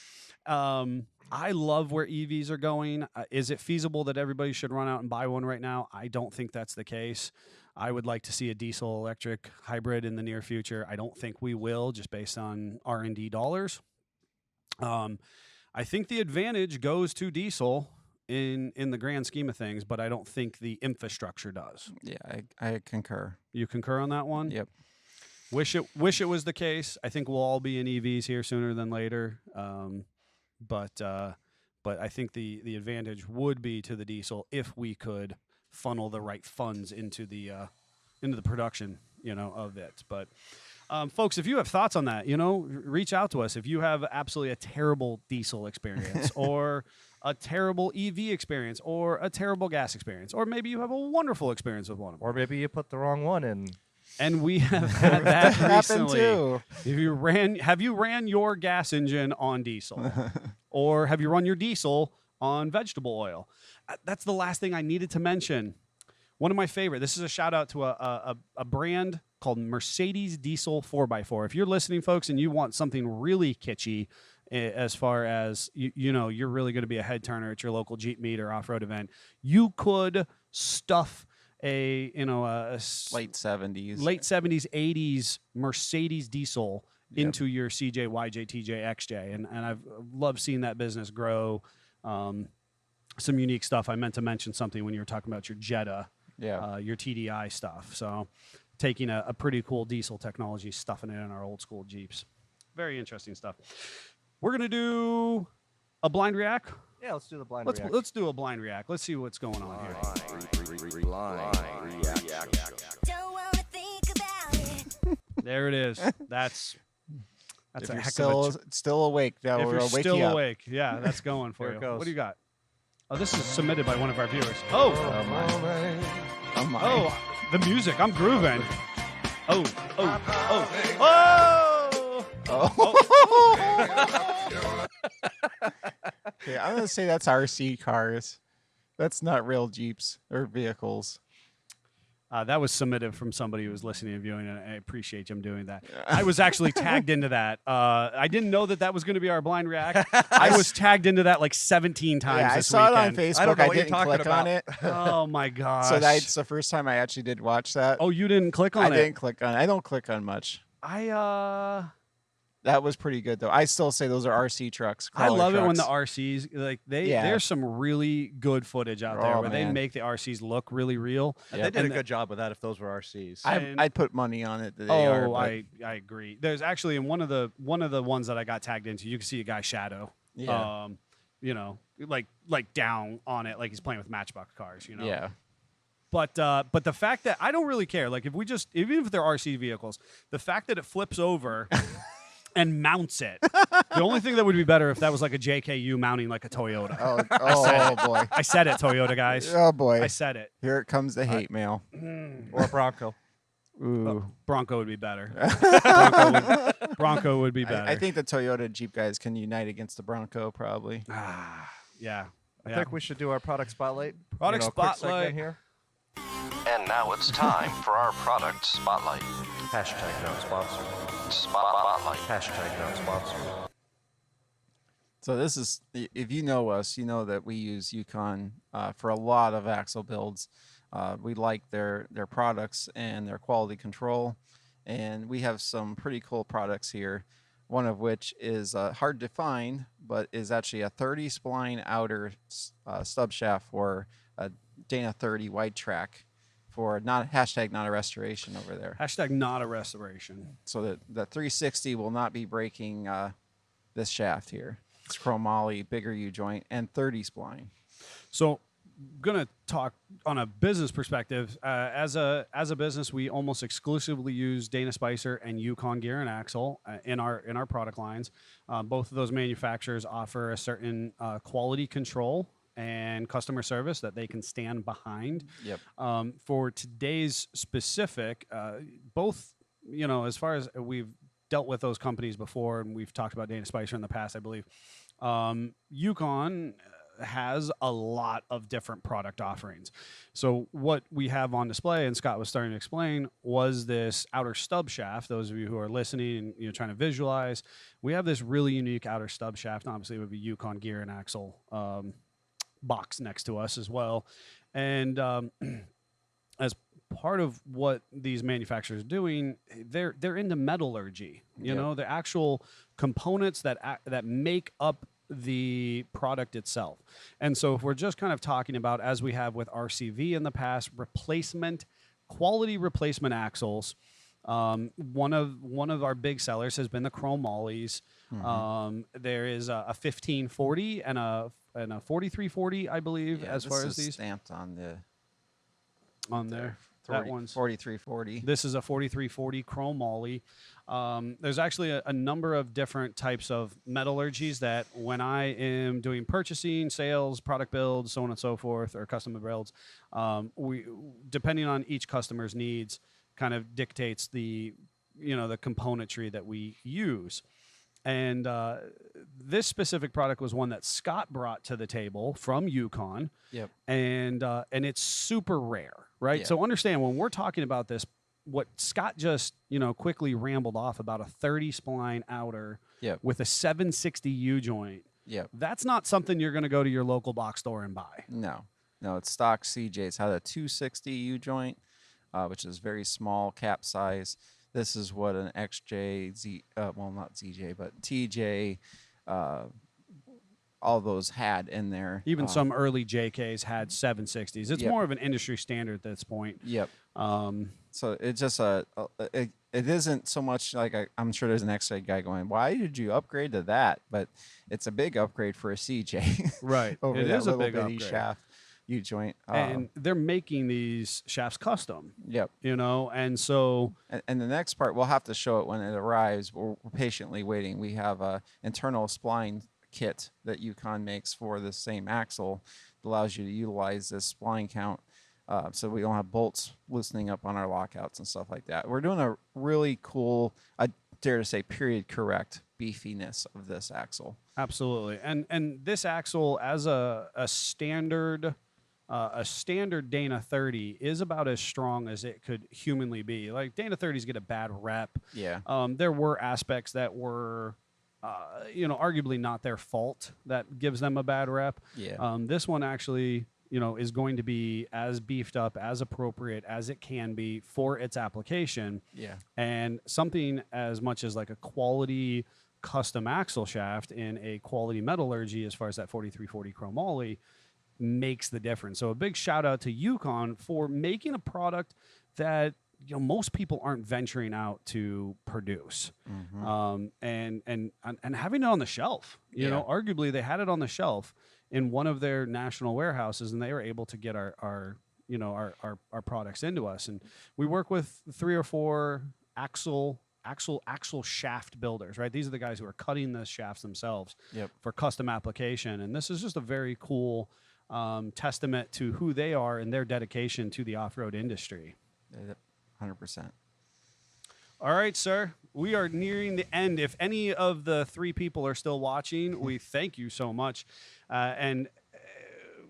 I love where EVs are going. Is it feasible that everybody should run out and buy one right now? I don't think that's the case. I would like to see a diesel electric hybrid in the near future. I don't think we will, just based on R&D dollars. I think the advantage goes to diesel in the grand scheme of things, but I don't think the infrastructure does. Yeah, I concur. You concur on that one? Yep. Wish it was the case. I think we'll all be in EVs here sooner than later. But I think the advantage would be to the diesel if we could funnel the right funds into the production, of it. But folks, if you have thoughts on that, reach out to us. If you have absolutely a terrible diesel experience or a terrible EV experience or a terrible gas experience, or maybe you have a wonderful experience with one of them. Or maybe you put the wrong one in. And we have had that happened recently. too. Have you ran your gas engine on diesel, or have you run your diesel on vegetable oil? That's the last thing I needed to mention. One of my favorite. This is a shout out to a brand called Mercedes Diesel 4x4. If you're listening, folks, and you want something really kitschy, as far as you're really going to be a head turner at your local Jeep meet or off-road event, you could stuff a late 70s, 80s Mercedes diesel into your CJ, YJ, TJ, XJ, and I've loved seeing that business grow. Some unique stuff. I meant to mention something when you were talking about your Jetta, your TDI stuff. So taking a pretty cool diesel technology, stuffing it in our old school Jeeps. Very interesting stuff. We're gonna do a blind react. Yeah, let's do the blind react. Let's do a blind react. Let's see what's going on here. Don't wanna think about it. There it is. That's if a you're heck still awake, that if will you're wake still you up. awake. Yeah, that's going for Here you. it goes. What do you got? Oh, this is submitted by one of our viewers. Oh, Oh my. oh, the music. I'm grooving. Oh, oh, oh, oh. Okay, I'm gonna say that's RC cars. That's not real Jeeps or vehicles. That was submitted from somebody who was listening and viewing, and I appreciate them doing that. I was actually tagged into that. I didn't know that was going to be our blind react. I was tagged into that like 17 times Yeah, I this saw weekend. it on Facebook. I don't know I what you're didn't talking click on about. it. Oh my gosh! So that's the first time I actually did watch that. Oh, you didn't click on I it? didn't click on it. I don't click on much. That was pretty good though. I still say those are RC trucks. I love it when the trucks. RCs there's some really good footage out there Oh, where they man. make the RCs look really real. And they did a good job with that if those were RCs. I'd put money on it that they are. Oh, But I agree. There's actually in one of the ones that I got tagged into, you can see a guy shadow. Yeah. Like down on it, like he's playing with Matchbox cars. yeah. But the fact that I don't really care, like even if they're RC vehicles, the fact that it flips over and mounts it. The only thing that would be better if that was like a JKU mounting like a Toyota. Oh boy. I said it, Toyota guys. Oh boy. I said it. Here it comes the hate mail. Or Bronco. Ooh. Bronco would be better. I, Bronco would be better. I think the Toyota Jeep guys can unite against the Bronco probably. Yeah. I think we should do our product spotlight. Product a quick segment spotlight. here. And now it's time for our product spotlight. Hashtag not sponsored. Spotlight. Hashtag not sponsored. So this is, if you know us, you know that we use Yukon for a lot of axle builds. We like their products and their quality control, and we have some pretty cool products here. One of which is hard to find, but is actually a 30 spline outer stub shaft for a Dana 30 wide track for not a restoration over there. Hashtag not a restoration. So that the 360 will not be breaking this shaft here. It's chromoly, bigger U joint, and 30 spline. So, gonna talk on a business perspective. As a business, we almost exclusively use Dana Spicer and Yukon Gear and Axle in our product lines. Both of those manufacturers offer a certain quality control and customer service that they can stand behind. Yep. For today's specific, both, as far as we've dealt with those companies before, and we've talked about Dana Spicer in the past, I believe. Yukon has a lot of different product offerings. So what we have on display, and Scott was starting to explain, was this outer stub shaft. Those of you who are listening and trying to visualize, we have this really unique outer stub shaft. Obviously, it would be Yukon Gear and Axle box next to us as well. And as part of what these manufacturers are doing, they're into metallurgy. You know, the actual components that make up the product itself. And so if we're just kind of talking about, as we have with RCV in the past, quality replacement axles, one of our big sellers has been the chromollies. There is a 1540 and a 4340, I believe, as far as these stamped on there. That one's 4340. This is a 4340 chromoly. There's actually a number of different types of metallurgies that when I am doing purchasing, sales, product builds, so on and so forth, or custom builds, we, depending on each customer's needs, kind of dictates the componentry that we use. And this specific product was one that Scott brought to the table from Yukon. Yep. And it's super rare, right? Yeah. So understand, when we're talking about this, what Scott just quickly rambled off about, a 30 spline outer with a 760 U joint. Yep. That's not something you're going to go to your local box store and buy. No, it's stock CJ. It's had a 260 U joint, which is very small cap size. This is what an XJ, not ZJ, but TJ, all those had in there. Even some early JKs had 760s. It's more of an industry standard at this point. Yep. So it's just it isn't so much like I'm sure there's an XJ guy going, why did you upgrade to that? But it's a big upgrade for a CJ. Right. Over It that is a little big bitty upgrade. shaft U joint. And they're making these shafts custom. Yep. And so... And the next part, we'll have to show it when it arrives. We're patiently waiting. We have a internal spline kit that Yukon makes for the same axle that allows you to utilize this spline count, so we don't have bolts loosening up on our lockouts and stuff like that. We're doing a really cool, I dare to say, period correct beefiness of this axle. Absolutely. And this axle, as a standard Dana 30, is about as strong as it could humanly be. Like, Dana 30s get a bad rep. Yeah. There were aspects that were arguably not their fault that gives them a bad rep. Yeah. This one actually, is going to be as beefed up, as appropriate as it can be for its application. Yeah. And something as much as like a quality custom axle shaft in a quality metallurgy, as far as that 4340 chromoly, makes the difference. So a big shout out to Yukon for making a product that most people aren't venturing out to produce, and having it on the shelf. You know, arguably they had it on the shelf in one of their national warehouses, and they were able to get our products into us. And we work with 3 or 4 axle actual shaft builders, right? These are the guys who are cutting the shafts themselves Yep. for custom application, and this is just a very cool testament to who they are and their dedication to the off-road industry. 100%. All right, sir. We are nearing the end. If any of the 3 people are still watching, we thank you so much.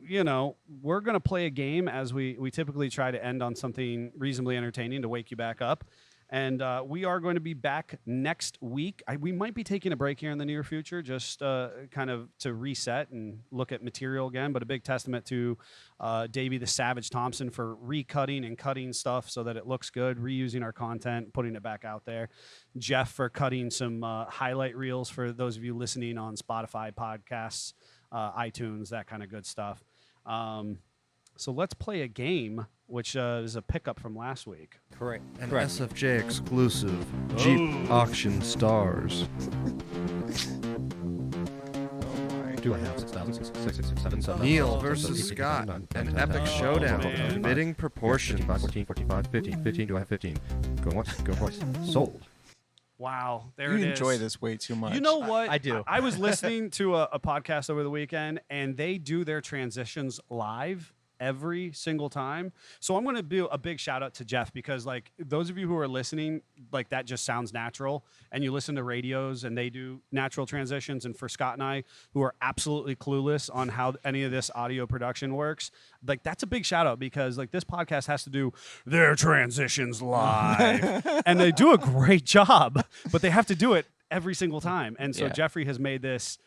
You know, we're going to play a game as we typically try to end on something reasonably entertaining to wake you back up. And we are going to be back next week. We might be taking a break here in the near future, just kind of to reset and look at material again. But a big testament to Davey the Savage Thompson for recutting and cutting stuff so that it looks good, reusing our content, putting it back out there. Jeff for cutting some highlight reels for those of you listening on Spotify podcasts, iTunes, that kind of good stuff. So let's play a game, which is a pickup from last week. Correct. An SFJ exclusive Jeep Auction Stars. Neil versus Scott. An epic showdown. man. Bidding proportions. 14, 45, 15. 15, do I have 15? Go once, go twice. Sold. Wow, there You it is. enjoy this way too much. You know what? I do. I was listening to a podcast over the weekend, and they do their transitions live every single time. So I'm going to do a big shout out to Jeff, because like those of you who are listening, like that just sounds natural, and you listen to radios and they do natural transitions. And for Scott and I, who are absolutely clueless on how any of this audio production works, like that's a big shout out, because like this podcast has to do their transitions live and they do a great job, but they have to do it every single time. And so Yeah. Jeffrey has made this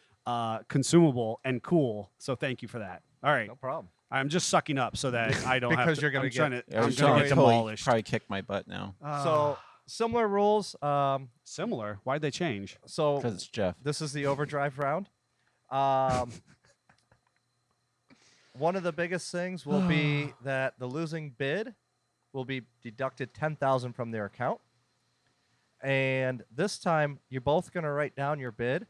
consumable and cool. So thank you for that. All right. No problem. I'm just sucking up so that I don't have Because to. you're gonna I'm get- trying to, Yeah, I'm I'm gonna totally, get demolished. probably kick my butt now So similar rules. Similar. Why'd they change? So because it's Jeff. this is the overdrive round. One of the biggest things will be that the losing bid will be deducted 10,000 from their account. And this time, you're both going to write down your bid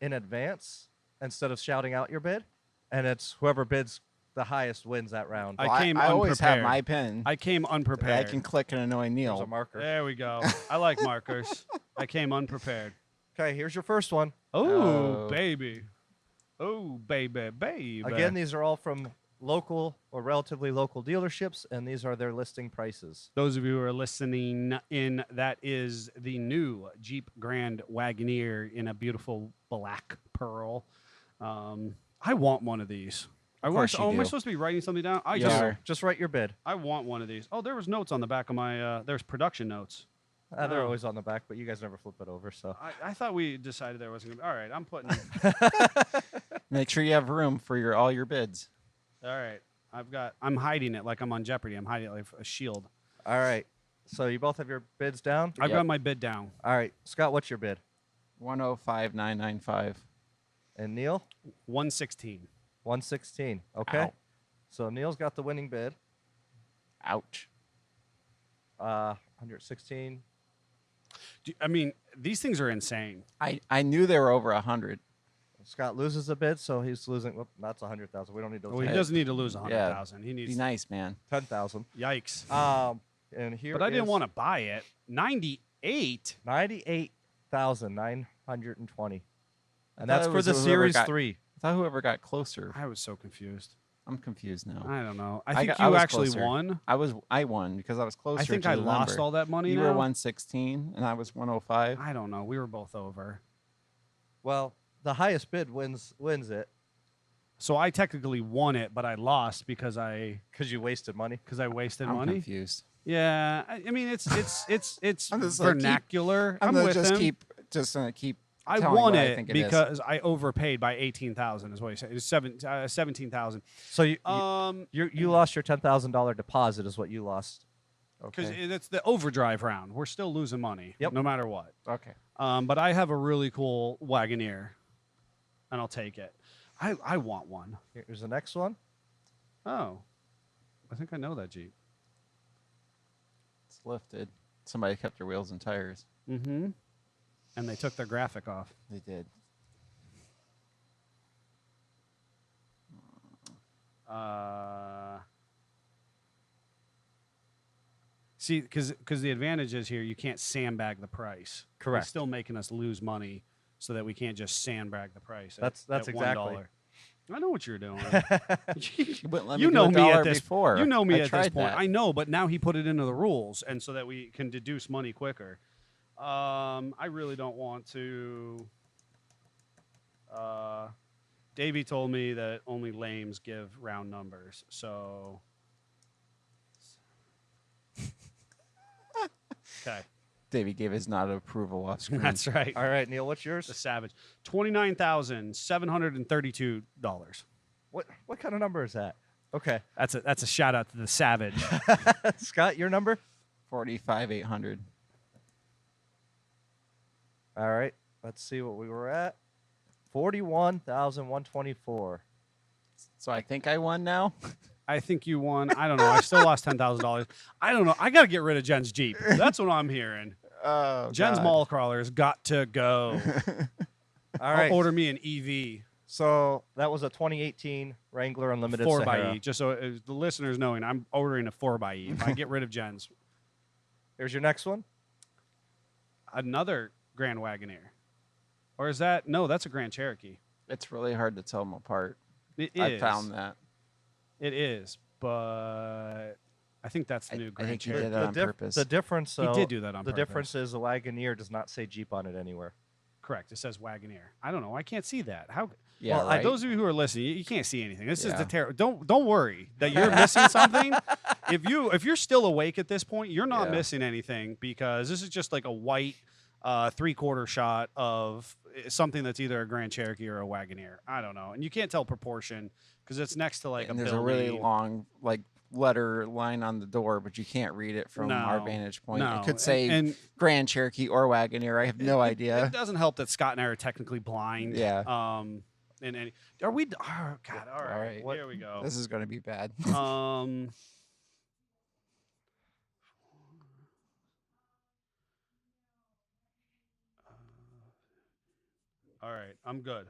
in advance instead of shouting out your bid. And it's whoever bids the highest wins that round. I Well, came I always have unprepared. my pen. I came unprepared. I can click and annoy There's Neil. a marker. There we go. I like markers. I came unprepared. Okay, here's your first one. Oh, Oh. baby. Oh, baby, baby. Again, these are all from local or relatively local dealerships, and these are their listing prices. Those of you who are listening in, that is the new Jeep Grand Wagoneer in a beautiful black pearl. I want one of these. Of course you Am I do. supposed to be writing something down? I You just, are. Just write your bid. I want one of these. Oh, there was notes on the back of my. There's production notes. They're Oh. always on the back, but you guys never flip it over. So I thought we decided there wasn't. All right, I'm putting. Make sure you have room for all your bids. All right, I'm hiding it like I'm on Jeopardy. I'm hiding it like a shield. all right. So you both have your bids down. I've Yep. got my bid down. All right, Scott, what's your bid? 105,995. And Neil, 116. 116. Okay. Ow. So Neil's got the winning bid. Ouch. 116. I mean, these things are insane. I knew they were over 100. Scott loses a bid, so he's losing. Whoop, that's 100,000. We don't need those. Well, he Hey. doesn't need to lose Yeah. 100,000. He Be needs. nice, man. 10,000. Yikes! And here. But I didn't is want to buy it. 98. 98,920. And thought that's it for was the whoever Series got- 3. I thought whoever got closer. I was so confused. I'm confused now. I don't know. I I think got- I you was actually closer. won. I won because I was closer. I think to I the lost number. all that money. You now. were 116 and I was 105. I don't know. We were both over. Well, the highest bid wins it So I technically won it, but I lost because I because you wasted money. wasted I'm money. confused. Yeah, I mean it's I'm just like, vernacular. I'm I'm gonna with just him. keep. I telling won what I it think it is. because I overpaid by 18,000. Is what he said. It was 17,000. So you lost your $10,000 deposit is what you lost. Because Okay. it's the overdrive round. We're still losing money, Yep. no matter what. Okay. But I have a really cool Wagoneer, and I'll take it. I want one. Here's the next one. Oh, I think I know that Jeep. It's lifted. Somebody kept their wheels and tires. Mm-hmm. And they took their graphic off. They did. See, because the advantage is here, you can't sandbag the price. Correct. It's still making us lose money, so that we can't just sandbag the price. That's at exactly. $1. I know what you're doing. You wouldn't let me You do know a me at dollar this. before. You know me I at this tried point. that. I know, but now he put it into the rules, and so that we can deduce money quicker. I really don't want to. Davey told me that only lames give round numbers, so. Okay, Davey gave his nod of approval off screen. that's right. All right, Neil, what's yours? The Savage, $29,732. What kind of number is that? Okay. That's a shout out to the Savage. Scott, your number? 45,800. All right. Let's see what we were at. 41,124. So I think I won now. I think you won. I don't know. I still lost $10,000. I don't know. I got to get rid of Jen's Jeep. That's what I'm hearing. Oh, Jen's God. mall crawler's got to go. All right. Order me an EV. So that was a 2018 Wrangler Unlimited 4xe. Sahara. Just so the listeners knowing, I'm ordering a 4xe. If I get rid of Jen's. Here's your next one. Another Grand Wagoneer. Or is that? No, that's a Grand Cherokee. It's really hard to tell them apart. It is. I found that. It is, but I think that's the new I Grand think he Cherokee. did that on purpose. The difference, He though, did do that on the purpose. difference is the Wagoneer does not say Jeep on it anywhere. Correct. It says Wagoneer. I don't know. I can't see that. How? Yeah, Well, right. Those of you who are listening, you can't see anything. This is Yeah. the terror. Don't worry that you're missing something. If you're still awake at this point, you're not Yeah. missing anything because this is just like a white 3/4 shot of something that's either a Grand Cherokee or a Wagoneer. I don't know, and you can't tell proportion because it's next to like and a there's a really building. long letter line on the door, but you can't read it from our No, vantage point. no, It could say and Grand Cherokee or Wagoneer. I have no idea. It doesn't help that Scott and I are technically blind. Yeah. And are we? Oh God! All right. right. Here we go. This is going to be bad. All right, I'm good.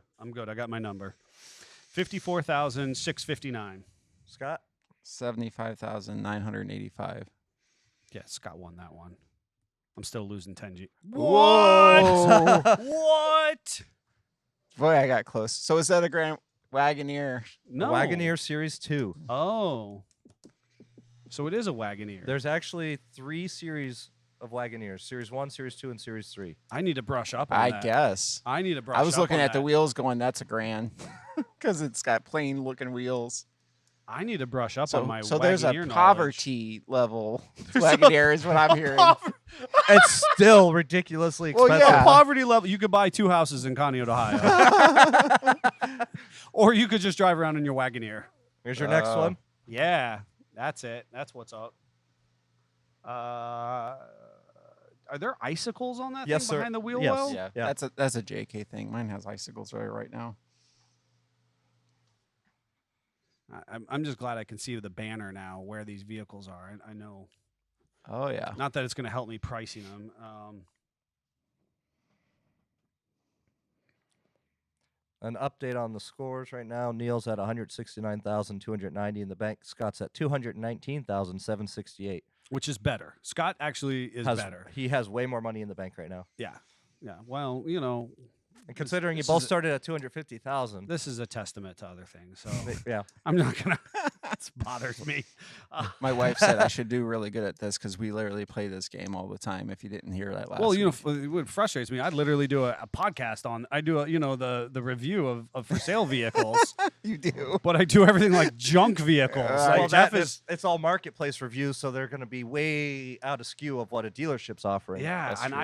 I got my number. 54,659. Scott? 75,985. Yeah, Scott won that one. I'm still losing 10 G. Whoa. What? Boy, I got close. So is that a Grand Wagoneer? No. Wagoneer Series 2. Oh. So it is a Wagoneer. There's actually 3 series of Wagoneers. Series 1, Series 2, and Series 3. I need to brush up on I that. guess. I need to brush I was up looking on at the that. wheels going, that's a Grand. Because it's got plain looking wheels. I need to brush up So, on my so there's a Wagoneer knowledge. poverty level Wagoneer is what I'm hearing. It's still ridiculously Well, expensive. yeah. A poverty level. You could buy 2 houses in Conneaut, Ohio. Or you could just drive around in your Wagoneer. Here's your next one. Yeah, that's it. That's what's up. Are there icicles on that Yes, thing sir. behind the wheel Yes. well? Yeah, Yeah. that's a JK thing. Mine has icicles right now. I'm just glad I can see the banner now where these vehicles are. I know. Oh yeah. Not that it's going to help me pricing them. An update on the scores right now. Neil's at 169,290 in the bank. Scott's at 219,768. Which is better. Scott actually is better. He has way more money in the bank right now. Yeah. Yeah. Well, you know, And considering this you both is a- started at 250,000. this is a testament to other things. So Yeah. I'm not going to. That bothers me. My wife said I should do really good at this because we literally play this game all the time. If you didn't hear that last Well, you know, week. what frustrates me, I literally do a podcast on. I do the review of for sale vehicles, You do. but I do everything like junk vevehicles. Like Well, Jeff that is. it's all marketplace reviews, so they're going to be way out of skew of what a dealership's offering. Yeah, That's and true.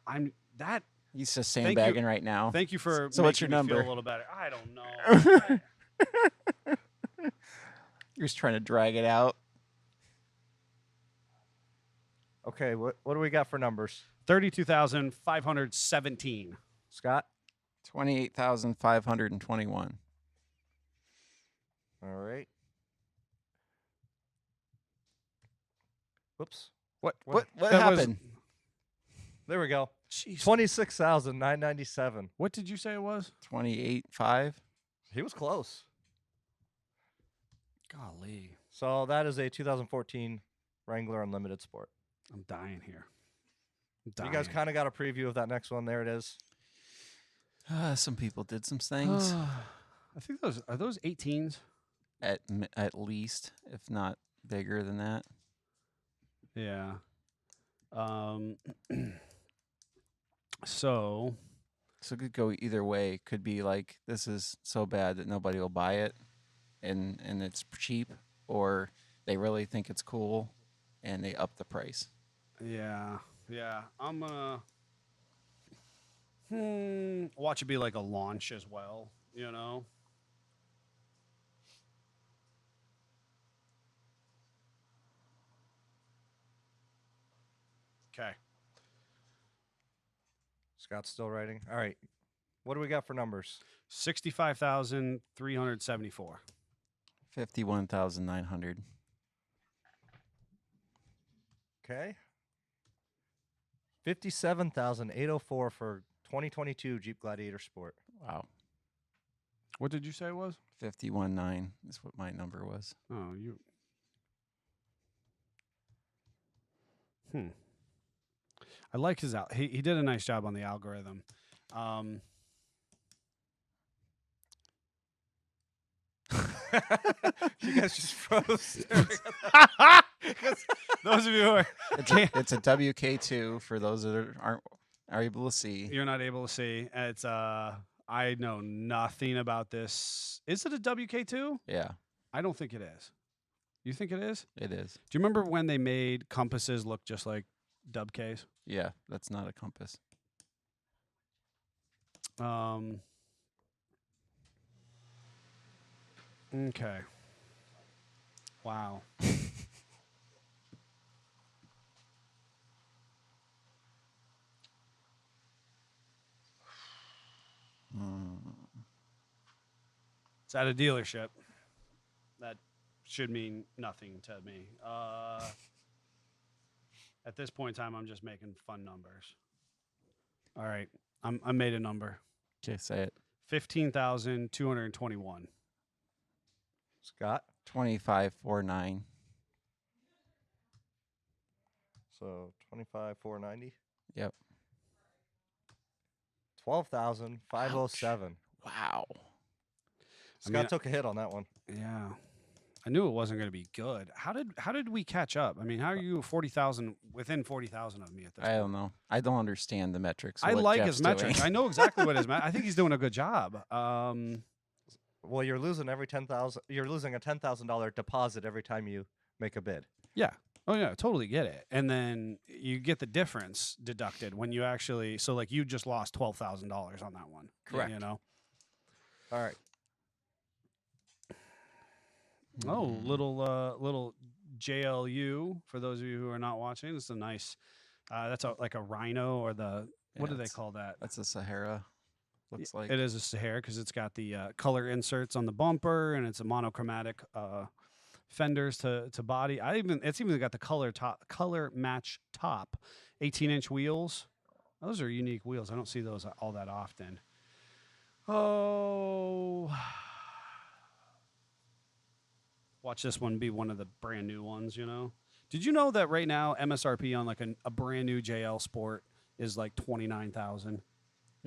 I'm that. He's just Thank you. sandbagging right now. Thank you for So what's your making me feel number? a little better. I don't know. You're just trying to drag it out. Okay, what do we got for numbers? 32,517. Scott? 28,521. All right. Whoops. What That was- happened? There we go. Jeez. 26,997. What did you say it was? 28.5. He was close. Golly. So that is a 2014 Wrangler Unlimited Sport. I'm dying here. You guys kind of got a preview of that next one. There it is. Some people did some things I think those 18s. at least, if not bigger than that. Yeah. So it could go either way. Could be like, this is so bad that nobody will buy it, and it's cheap, or they really think it's cool, and they up the price. yeah. I'm gonna watch it be like a launch as well. You know. Okay. Scott's still writing. All right. What do we got for numbers? 65,374. 51,900. Okay. 57,804 for 2022 Jeep Gladiator Sport. Wow. What did you say it was? 51.9 is what my number was. Oh, you. I like his out. He did a nice job on the algorithm. You guys just froze. Those of you who are It's a WK2 for those that aren't able to see. you're not able to see. It's I know nothing about this. Is it a WK2? Yeah, I don't think it is. You think it is? it is. Do you remember when they made compasses look just like dub Ks? Yeah, that's not a compass. Okay. Wow. It's at a dealership. That should mean nothing to me. At this point in time, I'm just making fun numbers. All right. I made a number. Okay, say it. 15,221. Scott. 25,409. So 25,490. Yep. 12,507. Wow. Scott took a hit on that one. Yeah. I knew it wasn't going to be good. How did we catch up? I mean, how are you 40,000 within 40,000 of me at this I point? don't know. I don't understand the metrics. I what like Jeff's his metrics. doing. I know exactly what his I think he's doing a good job. Well, you're losing every 10,000. You're losing a $10,000 deposit every time you make a bid. Yeah. Oh yeah, totally get it. And then you get the difference deducted when you actually. So like you just lost $12,000 on that one. Correct. You know. All right. Oh, little JLU for those of you who are not watching. It's a nice. That's like a Rhino or the what do they call that? That's a Sahara. Looks like It is a Sahara because it's got the color inserts on the bumper and it's a monochromatic fenders to body. It's even got the color match top, 18-inch wheels. Those are unique wheels. I don't see those all that often. Oh, watch this one be one of the brand new ones. You know, did you know that right now MSRP on like a brand new JL Sport is like 29,000?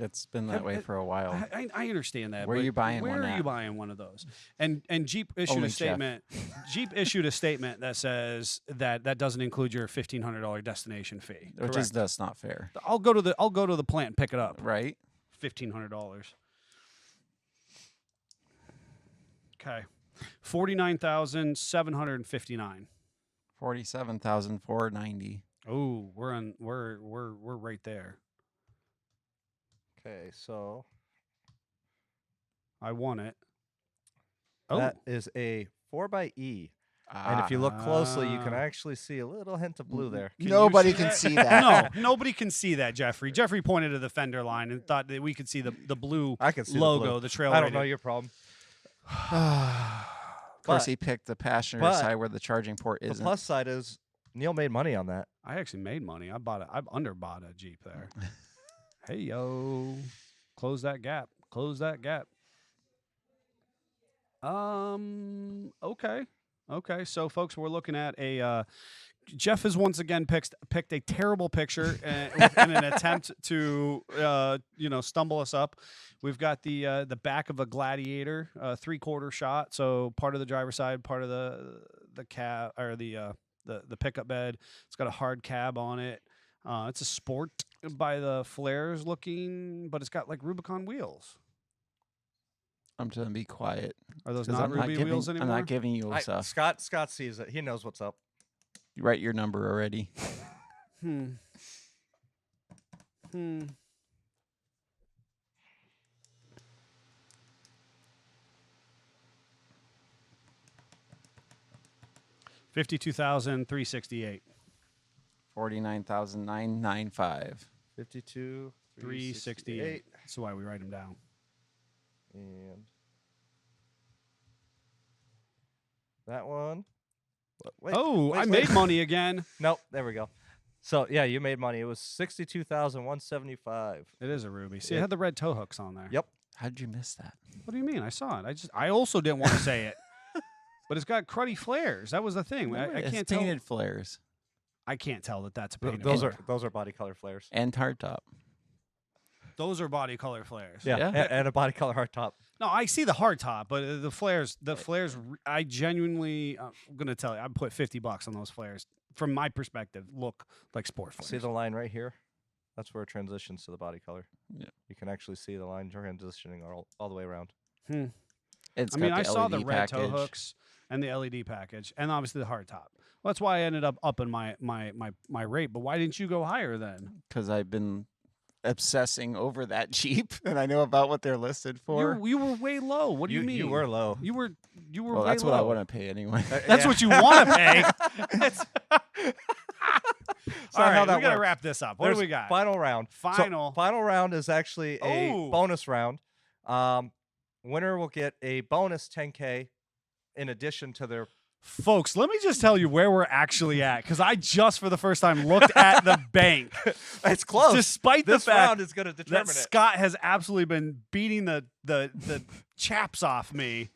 it's been that way for a while. I understand that. Where are but you buying where one are you at? buying one of those? And Jeep issued Only a Jeff. statement. Jeep issued a statement that says that doesn't include your $1,500 destination fee. Which is that's not fair. I'll go to the plant and pick it up. Right? $1,500. Okay. 49,759. 47,490. Oh, we're right there. Okay, so I won it. Oh, that is a 4xe. And if you look closely, you can actually see a little hint of blue there. Nobody can see that. No, nobody can see that, Jeffrey. Jeffrey pointed to the fender line and thought that we could see the blue I can see logo, the, blue. the trail. I don't know your problem. Of course, But- he picked the passenger but side where the charging port The isn't. plus side is Neil made money on that. I actually made money. I underbought a Jeep there. Hey yo, close that gap. Close that gap. Okay. Okay, so folks, we're looking at a. Jeff has once again picked a terrible picture in an attempt to stumble us up. We've got the back of a Gladiator, 3/4 shot, so part of the driver's side, part of the cab or the pickup bed. It's got a hard cab on it. It's a Sport by the Flares looking, but it's got like Rubicon wheels. I'm just gonna be quiet. Are those 'cause not I'm Ruby wheels anymore? I'm not giving you stuff. Scott sees it. He knows what's up. You write your number already. Hmm. 52,368. 49,995. 52, 368. That's why we write them down. And that one. Wait, I made money again. Nope, there we go. So yeah, you made money. It was 62,175. It is a Ruby. See, it had the red toe hooks on there. Yep. How did you miss that? What do you mean? I saw it. I also didn't want to say it, but it's got cruddy flares. That was the thing. I It's can't tell. painted flares I can't tell that that's a painted. Those flare. are body color flares. and hardtop. Those are body color flares. Yeah, Yeah. And a body color hard top. No, I see the hard top, but the flares. I genuinely, I'm gonna tell you, I put $50 on those flares. From my perspective, look like sport flares. See the line right here? That's where it transitions to the body color. Yeah. You can actually see the line transitioning all the way around. It's I mean, got I the saw the LED red toe package. hooks and the LED package, and obviously the hard top. Well, that's why I ended up upping my rate. But why didn't you go higher then? Because I've been obsessing over that Jeep, and I know about what they're listed for. You were way low. What do you mean? You were low. You were. Well, way that's what I low. want to pay anyway. That's what you want to pay. So All how right, that we gotta works. wrap this up. What There's do we got? Final round. So Final. final round is actually a Oh. bonus round. Winner will get a bonus 10K in addition to their. Folks, let me just tell you where we're actually at, because I just for the first time looked at the bank. It's close. Despite this the fact round is going to determine that it. Scott has absolutely been beating the chaps off me.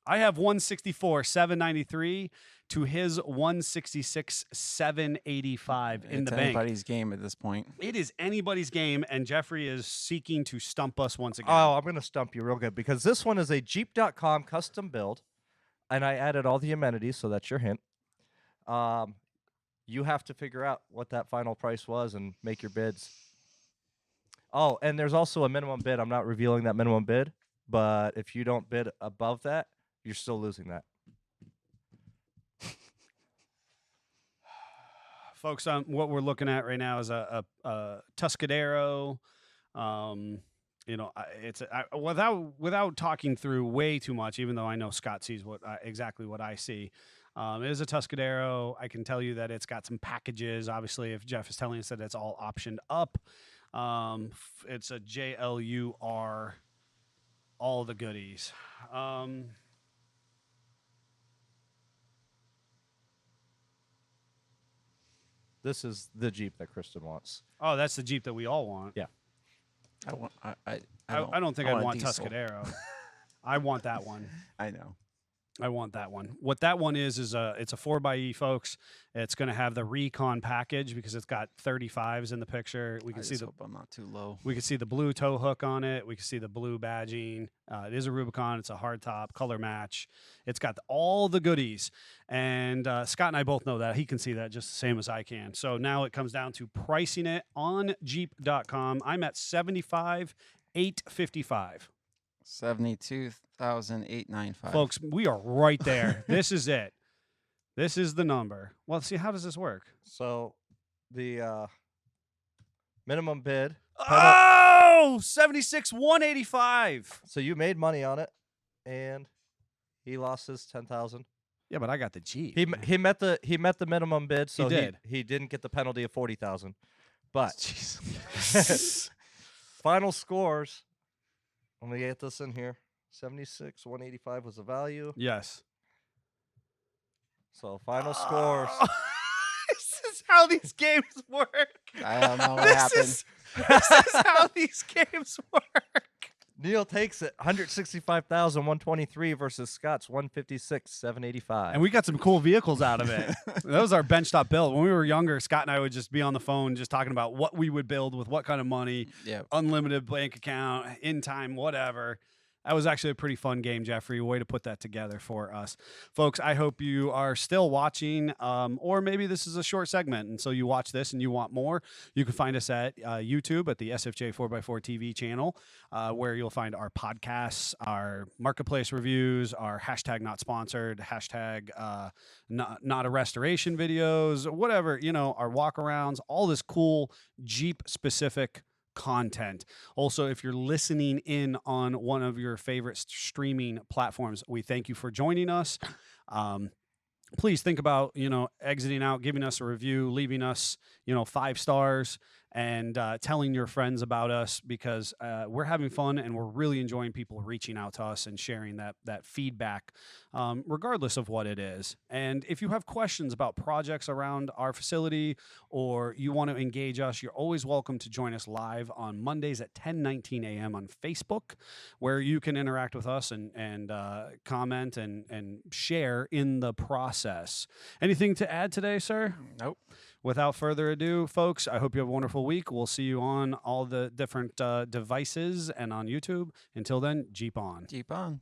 I have 164,793 to his 166,785 in It's the bank. anybody's game at this point. It is anybody's game, and Jeffrey is seeking to stump us once again. Oh, I'm going to stump you real good because this one is a Jeep.com custom build, and I added all the amenities, so that's your hint. You have to figure out what that final price was and make your bids. Oh, and there's also a minimum bid. I'm not revealing that minimum bid, but if you don't bid above that, you're still losing that. Folks, what we're looking at right now is a Tuscadero. Without talking through way too much, even though I know Scott sees exactly what I see. It is a Tuscadero. I can tell you that it's got some packages. Obviously, if Jeff is telling us that it's all optioned up, it's a JLUR, all the goodies. This is the Jeep that Kristen wants. Oh, that's the Jeep that we all want. Yeah. I don't think I want a want diesel. Tuscadero. I want that one. I know. I want that one. What that one is it's a 4xe, folks. It's going to have the Recon package because it's got 35s in the picture. We can I see just the hope I'm not too low. we can see the blue tow hook on it. We can see the blue badging. It is a Rubicon. It's a hardtop, color match. It's got all the goodies. And Scott and I both know that. He can see that just the same as I can. So now it comes down to pricing it on Jeep.com. I'm at $75,855. 72,895. Folks, we are right there. This is it. This is the number. Well, see, how does this work? So the minimum bid. Oh, 76,185. So you made money on it, and he lost his 10,000. Yeah, but I got the Jeep. He met the minimum bid, so did. he didn't get the penalty of 40,000. But Jeez. final scores. Let me get this in here. 76,185 was the value. Yes. So final scores. This is how these games work. I don't know what This happened. is how these games work. Neil takes it. 165,123 versus Scott's 156,785. And we got some cool vehicles out of it. That was our benchtop build. When we were younger, Scott and I would just be on the phone just talking about what we would build with what kind of money, unlimited bank account, in time, whatever. That was actually a pretty fun game, Jeffrey. Way to put that together for us. Folks, I hope you are still watching, or maybe this is a short segment, and so you watch this and you want more. You can find us at YouTube at the SFJ 4x4 TV channel, where you'll find our podcasts, our marketplace reviews, our hashtag not sponsored, hashtag not a restoration videos, whatever, our walk-arounds, all this cool Jeep-specific content. Also, if you're listening in on one of your favorite streaming platforms, we thank you for joining us. Please think about, exiting out, giving us a review, leaving us, 5 stars, and telling your friends about us, because we're having fun and we're really enjoying people reaching out to us and sharing that feedback, regardless of what it is. And if you have questions about projects around our facility, or you want to engage us, you're always welcome to join us live on Mondays at 10:19 a.m. on Facebook, where you can interact with us and comment and share in the process. Anything to add today, sir? Nope. Without further ado, folks, I hope you have a wonderful week. We'll see you on all the different devices and on YouTube. Until then, Jeep on. Jeep on.